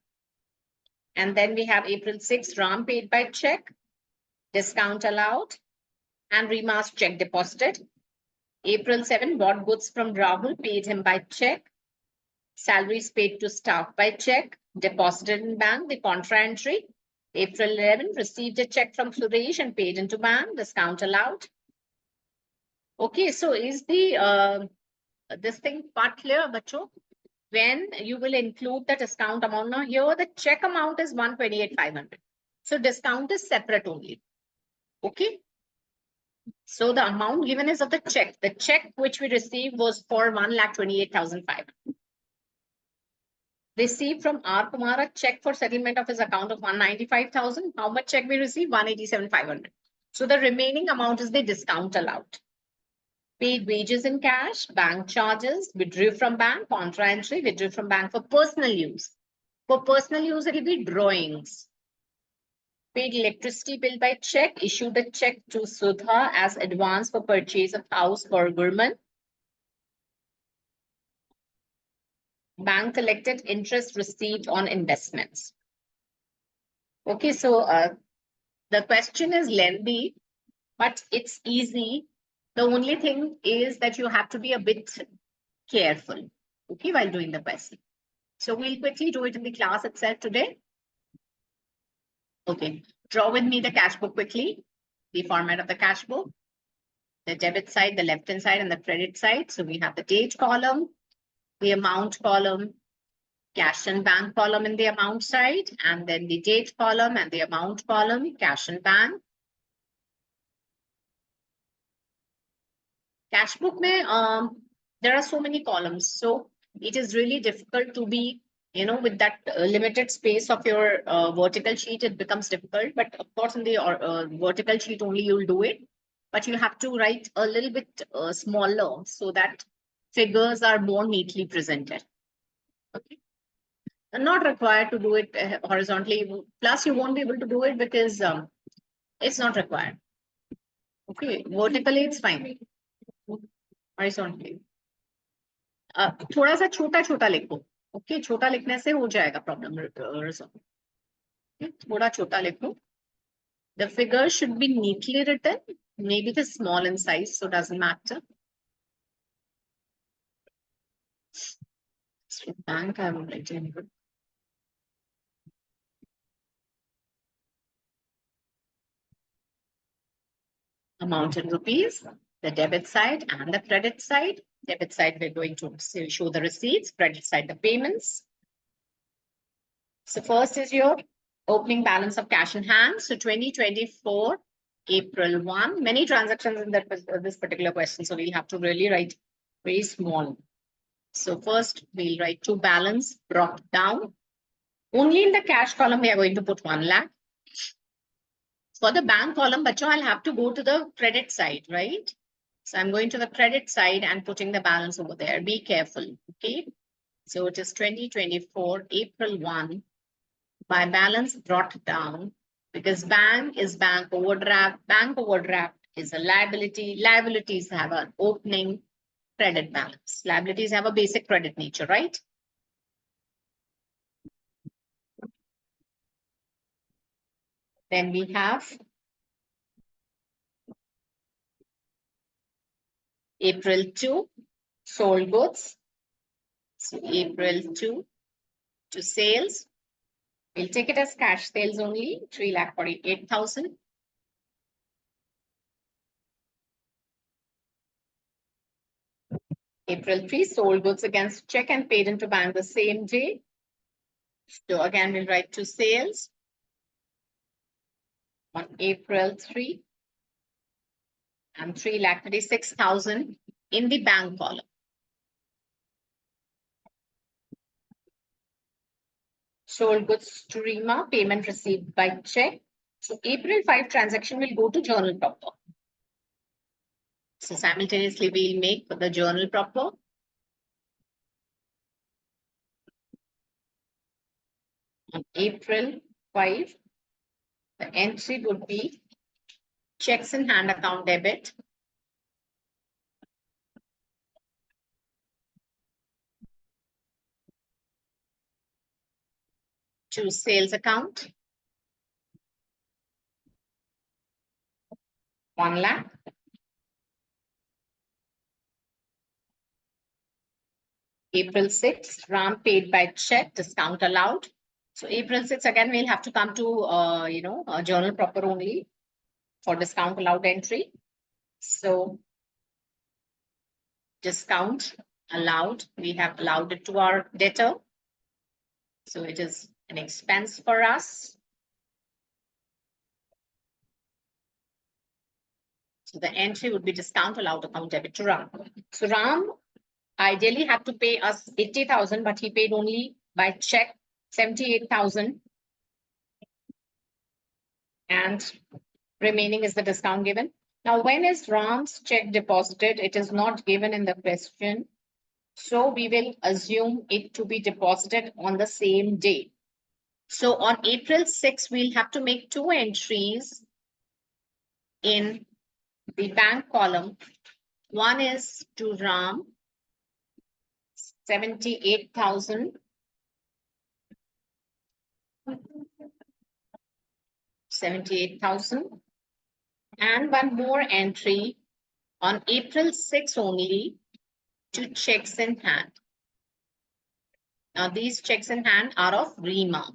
And then we have April 6 Ram paid by check, discount allowed, and Rima's check deposited. April 7 bought goods from Rahul, paid him by check. Salaries paid to staff by check, deposited in bank, the contra entry. April 11 received a check from Suresh and paid into bank, discount allowed. Okay, so is the this thing part clear, bacho? When you will include the discount amount, now here the check amount is 128,500. So discount is separate only. Okay. So the amount given is of the check. The check which we received was for 1,28,500. Received from R. Kumar a check for settlement of his account of 195,000. How much check we received? 187,500. So the remaining amount is the discount allowed. Paid wages in cash, bank charges, withdrew from bank, contra entry, withdrew from bank for personal use. For personal use, it will be drawings. Paid electricity bill by check, issued a check to Sudha as advance for purchase of house for Gurman. Bank collected interest received on investments. Okay, so the question is lengthy, but it's easy. The only thing is that you have to be a bit careful, okay, while doing the question. So we'll quickly do it in the class itself today. Okay, draw with me the cash book quickly, the format of the cash book, the debit side, the left-hand side, and the credit side. So we have the date column, the amount column, cash and bank column in the amount side, and then the date column and the amount column, cash and bank. Cash book mein, there are so many columns, so it is really difficult to be, you know, with that limited space of your vertical sheet, it becomes difficult. But of course, in the vertical sheet only you'll do it. But you have to write a little bit smaller so that figures are more neatly presented. Okay. Not required to do it horizontally. Plus, you won't be able to do it because it's not required. Okay, vertically it's fine. Horizontally. थोड़ा सा छोटा लिखो. Okay, छोटा लिखने से हो जाएगा problem resolve. Okay, थोड़ा छोटा लिखो. The figure should be neatly written. Maybe it is small in size, so doesn't matter. So bank I will write in. Amount in rupees, the debit side and the credit side. Debit side, we're going to show the receipts, credit side, the payments. So first is your opening balance of cash in hand. So 2024, April 1, many transactions in that this particular question. So we'll have to really write very small. So first we'll write to balance brought down. Only in the cash column, we are going to put 1 lakh. For the bank column, bacho, I'll have to go to the credit side, right? So I'm going to the credit side and putting the balance over there. Be careful, okay? So it is 2024, April 1. My balance brought down because bank is bank overdraft. Bank overdraft is a liability. Liabilities have an opening credit balance. Liabilities have a basic credit nature, right? Then we have April 2, sold goods. So April 2 to sales. We'll take it as cash sales only, 3,48,000. April 3, sold goods against check and paid into bank the same day. So again, we'll write to sales on April 3. and 3,36,000 in the bank column. Sold goods to Rima, payment received by check. So April 5 transaction will go to journal proper. So simultaneously we'll make the journal proper. On April 5, the entry would be checks in hand account debit. To sales account. 1 lakh. April 6th, Ram paid by check, discount allowed. So April 6th, again, we'll have to come to, a journal proper only for discount allowed entry. So discount allowed, we have allowed it to our debtor. So it is an expense for us. So the entry would be discount allowed account debit to Ram. So Ram ideally had to pay us 80,000, but he paid only by check 78,000. And remaining is the discount given. Now, when is Ram's check deposited? It is not given in the question. So we will assume it to be deposited on the same day. So on April 6, we'll have to make 2 entries in the bank column. One is to Ram, 78,000. 78,000. And one more entry on April 6 only to checks in hand. Now these checks in hand are of Rima.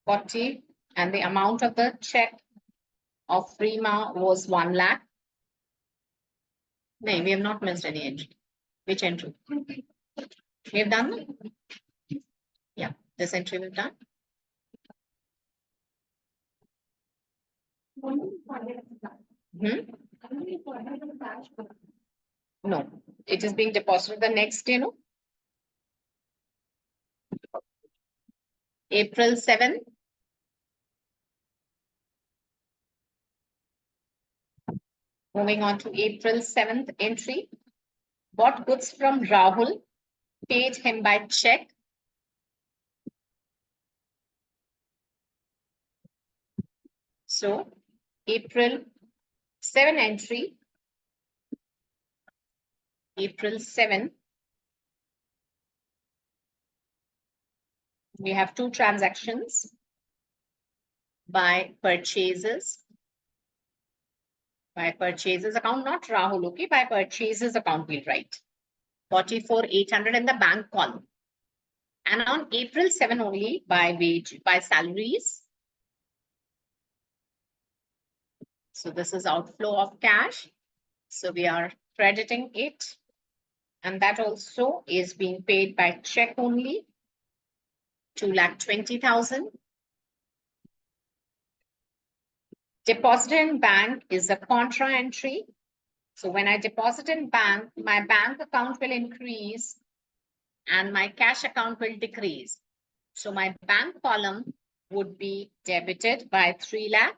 $40, and the amount of the check of Rima was 1 lakh. No, we have not missed any entry. Which entry? We have done? Yeah, this entry we've done. No, it is being deposited the next day, no? April 7. Moving on to April 7th entry. Bought goods from Rahul, paid him by check. So April 7 entry. April 7. We have 2 transactions by purchases. By purchases account, not Rahul, okay? By purchases account we'll write. 44,800 in the bank column. And on April 7 only by salaries. So this is outflow of cash. So we are crediting it. And that also is being paid by check only. 2,20,000. Deposit in bank is a contra entry. So when I deposit in bank, my bank account will increase and my cash account will decrease. So my bank column would be debited by 3 lakh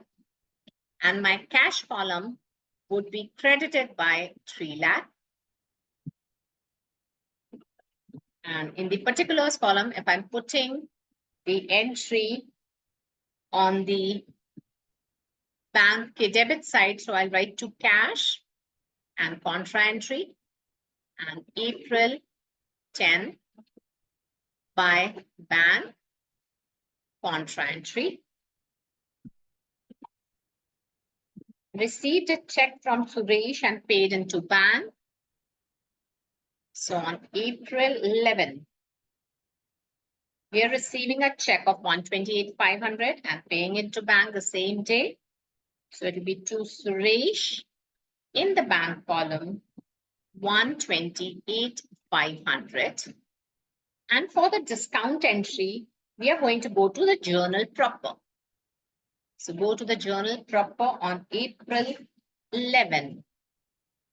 and my cash column would be credited by 3 lakh. And in the particulars column, if I'm putting the entry on the bank debit side, so I'll write to cash and contra entry and April 10 by bank contra entry. Received a check from Suresh and paid into bank. So on April 11, we are receiving a check of 128,500 and paying it to bank the same day. So it will be to Suresh in the bank column, 128,500. And for the discount entry, we are going to go to the journal proper. So go to the journal proper on April 11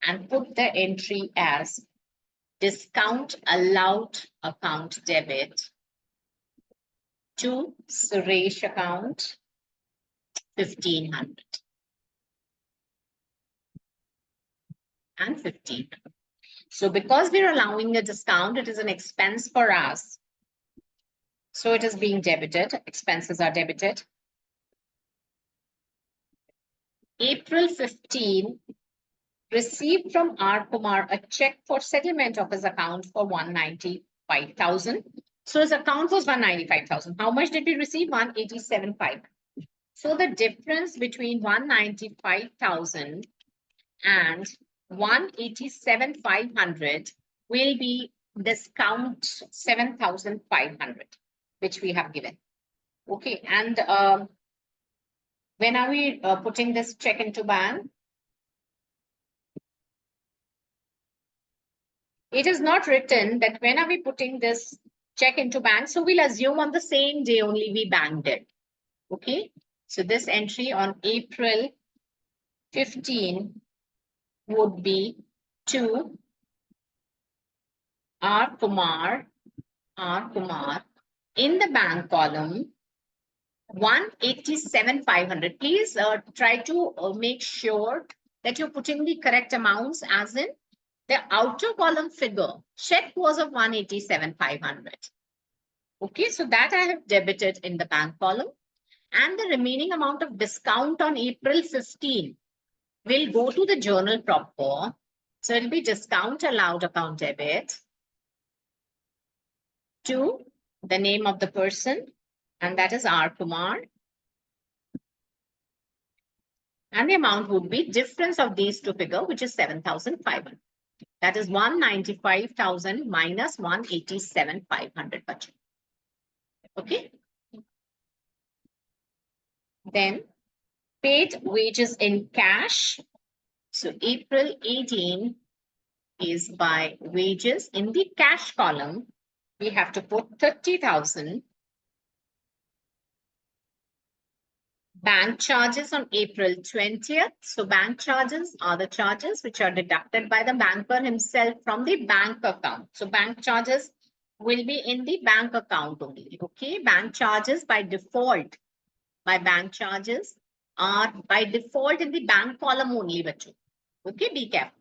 and put the entry as discount allowed account debit to Suresh account 1500 and 15. So because we're allowing a discount, it is an expense for us. So it is being debited, expenses are debited. April 15, received from R. Kumar a check for settlement of his account for 195,000. So his account was 195,000. How much did we receive? 187,500. So the difference between 195,000 and 187,500 will be discount 7,500, which we have given. Okay, and when are we putting this check into bank? It is not written that when are we putting this check into bank. So we'll assume on the same day only we banked it. Okay, so this entry on April 15 would be to R. Kumar in the bank column 187,500. Please try to make sure that you're putting the correct amounts, as in the outer column figure. Check was of 187,500. Okay, so that I have debited in the bank column, and the remaining amount of discount on April 15 will go to the journal proper. So it'll be discount allowed account debit to the name of the person, and that is R. Kumar. And the amount would be difference of these two figures, which is 7,500. That is 195,000 minus 187,500. Okay. Then paid wages in cash. So April 18 is by wages. In the cash column, we have to put 30,000. Bank charges on April 20th. So bank charges are the charges which are deducted by the banker himself from the bank account. So bank charges will be in the bank account only. Okay, bank charges by default. Bank charges are by default in the bank column only. Okay, be careful.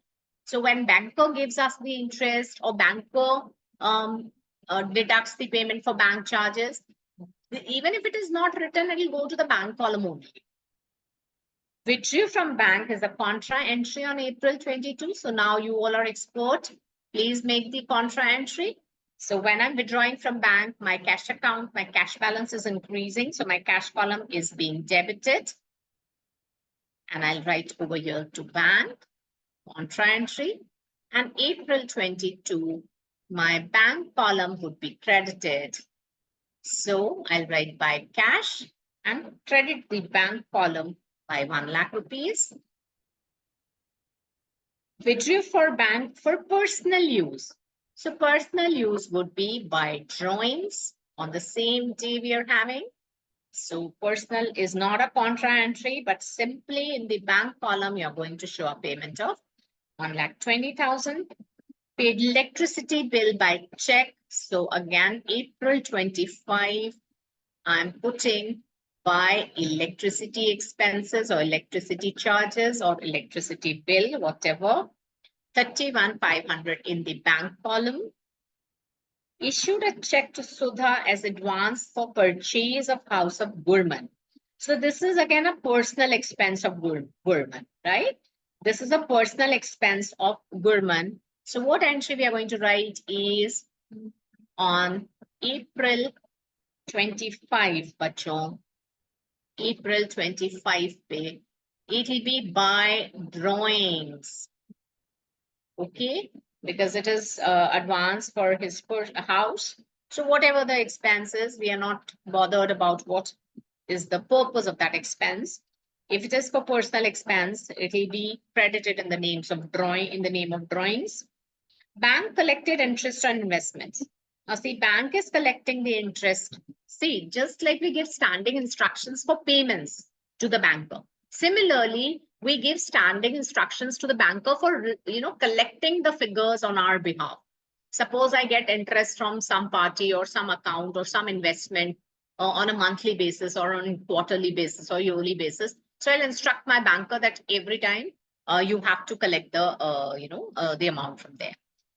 So when banker gives us the interest or banker deducts the payment for bank charges, even if it is not written, it will go to the bank column only. Withdrew from bank is a contra entry on April 22. So now you all are expert. Please make the contra entry. So when I'm withdrawing from bank, my cash account, my cash balance is increasing. So my cash column is being debited. And I'll write over here to bank, contra entry. And April 22, my bank column would be credited. So I'll write by cash and credit the bank column by 1 lakh rupees. Withdrew for bank for personal use. So personal use would be by drawings on the same day we are having. So personal is not a contra entry, but simply in the bank column, you're going to show a payment of 1,20,000. Paid electricity bill by check. So again, April 25, I'm putting by electricity expenses or electricity charges or electricity bill, whatever. 31,500 in the bank column. Issued a check to Sudha as advance for purchase of house of Gurman. So this is again a personal expense of Gurman, right? This is a personal expense of Gurman. So what entry we are going to write is on April 25, bacho. April 25 pay. It will be by drawings. Okay, because it is advance for his first house. So whatever the expense is, we are not bothered about what is the purpose of that expense. If it is for personal expense, it will be credited in the names of name of drawings. Bank collected interest on investments. See, bank is collecting the interest. See, just like we give standing instructions for payments to the banker. Similarly, we give standing instructions to the banker for, collecting the figures on our behalf. Suppose I get interest from some party or some account or some investment on a monthly basis or on a quarterly basis or yearly basis. So I'll instruct my banker that every time you have to collect the amount from there.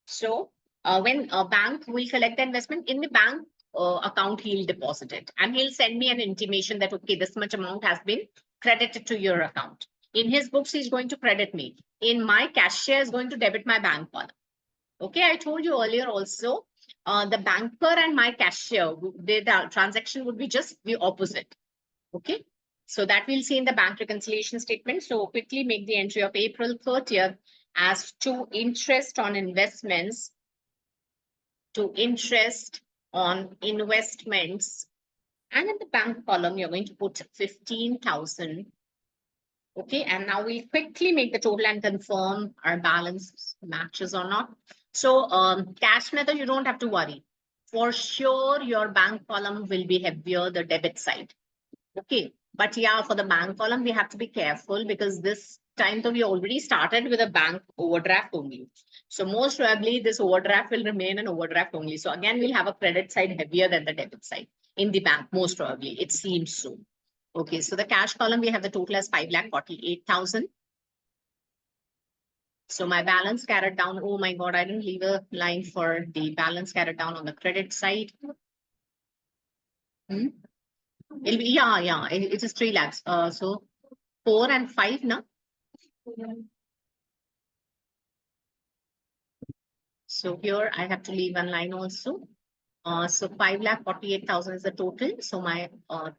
So when a bank will collect the investment in the bank account, he'll deposit it and he'll send me an intimation that, okay, this much amount has been credited to your account. In his books, he's going to credit me. In my cashier is going to debit my bank column. Okay, I told you earlier also, the banker and my cashier, the transaction would be just the opposite. Okay, so that we'll see in the bank reconciliation statement. So quickly make the entry of April 30th as to interest on investments, to interest on investments. And in the bank column, you're going to put 15,000. Okay, and now we'll quickly make the total and confirm our balance matches or not. So cash method, you don't have to worry. For sure, your bank column will be heavier, the debit side. Okay, but yeah, for the bank column, we have to be careful because this time though we already started with a bank overdraft only. So most probably this overdraft will remain an overdraft only. So again, we'll have a credit side heavier than the debit side in the bank, most probably. It seems so. Okay, so the cash column, we have the total as 5,48,000. So my balance carried down. Oh my God, I didn't leave a line for the balance carried down on the credit side. It'll be, yeah, it is 3 lakhs. So 4 and 5 now. So here I have to leave one line also. So 5,48,000 is the total. So my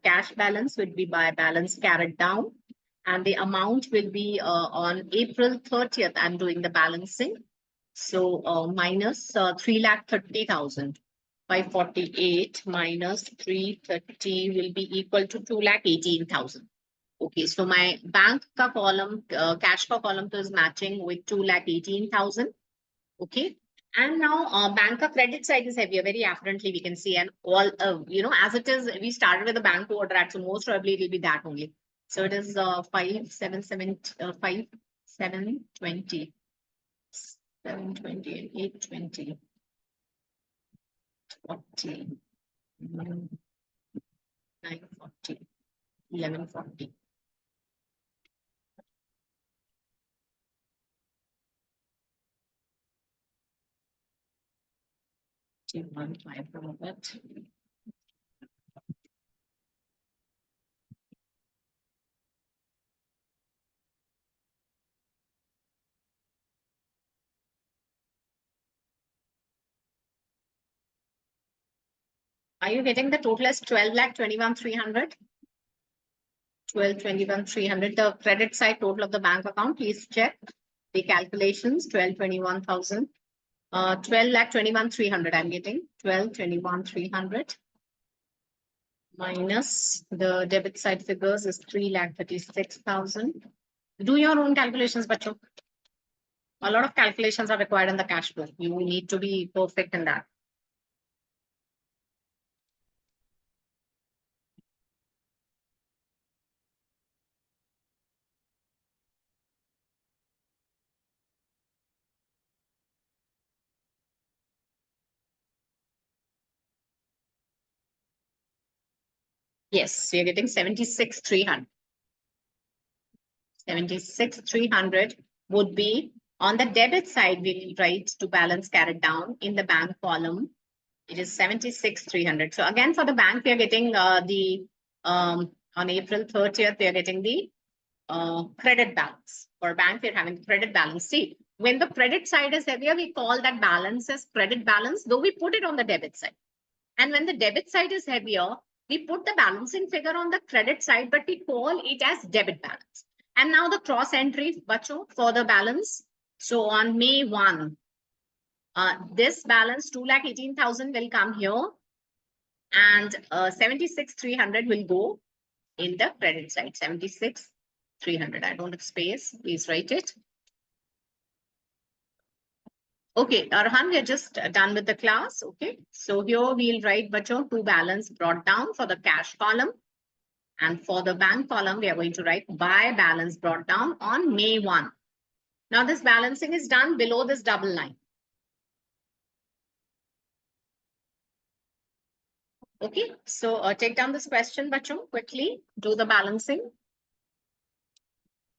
cash balance would be by balance carried down. And the amount will be on April 30th. I'm doing the balancing. So minus 3,30,000. 548 minus 330 will be equal to 2,18,000. Okay, so my bank ka column, cash ka column is matching with 2,18,000. Okay, and now bank credit side is heavier. Very apparently we can see, and all as it is, we started with the bank overdraft, so most probably it will be that only. So it is 720 and 820. 40, 940, 1140. Are you getting the total as 12,21,300? 12,21,300. The credit side total of the bank account. Please check the calculations. 12,21,000. 12,21,300. I'm getting 12,21,300 minus the debit side figures is 3,36,000. Do your own calculations, bacho. A lot of calculations are required in the cash flow. You need to be perfect in that. Yes, so you're getting 76,300. 76,300 would be on the debit side. We will write to balance carried down in the bank column. It is 76,300. So again, for the bank, we are getting on April 30th, we are getting the credit balance. For bank, we're having credit balance. See, when the credit side is heavier, we call that balance as credit balance, though we put it on the debit side. And when the debit side is heavier, we put the balancing figure on the credit side, but we call it as debit balance. And now the cross entry, bacho, for the balance. So on May 1, this balance 2,18,000 will come here, and 76,300 will go in the credit side. 76,300. I don't have space. Please write it. Okay, Arhan, we are just done with the class. Okay, so here we'll write bacho to balance brought down for the cash column. And for the bank column, we are going to write by balance brought down on May 1. Now this balancing is done below this double line. Okay, so take down this question, bacho, quickly, do the balancing.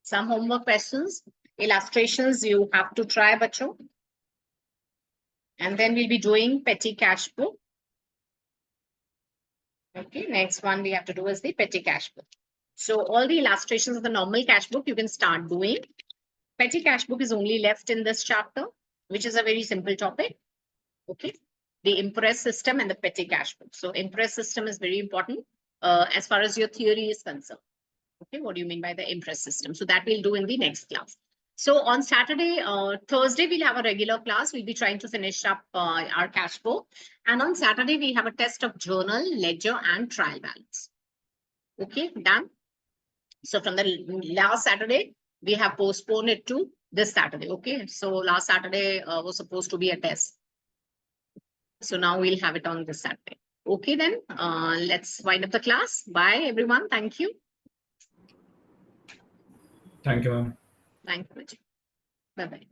Some homework questions, illustrations you have to try, bacho. And then we'll be doing petty cash book. Okay, next one we have to do is the petty cash book. So all the illustrations of the normal cash book you can start doing. Petty cash book is only left in this chapter, which is a very simple topic. Okay, the Impress system and the petty cash book. So Impress system is very important as far as your theory is concerned. Okay, what do you mean by the Impress system? So that we'll do in the next class. So on Saturday, Thursday, we'll have a regular class. We'll be trying to finish up our cash book. And on Saturday, we have a test of journal, ledger, and trial balance. Okay, done. So from the last Saturday, we have postponed it to this Saturday. Okay, so last Saturday was supposed to be a test. So now we'll have it on this Saturday. Okay, then let's wind up the class. Bye, everyone. Thank you. Thank you, ma'am. Thank you. Bye-bye.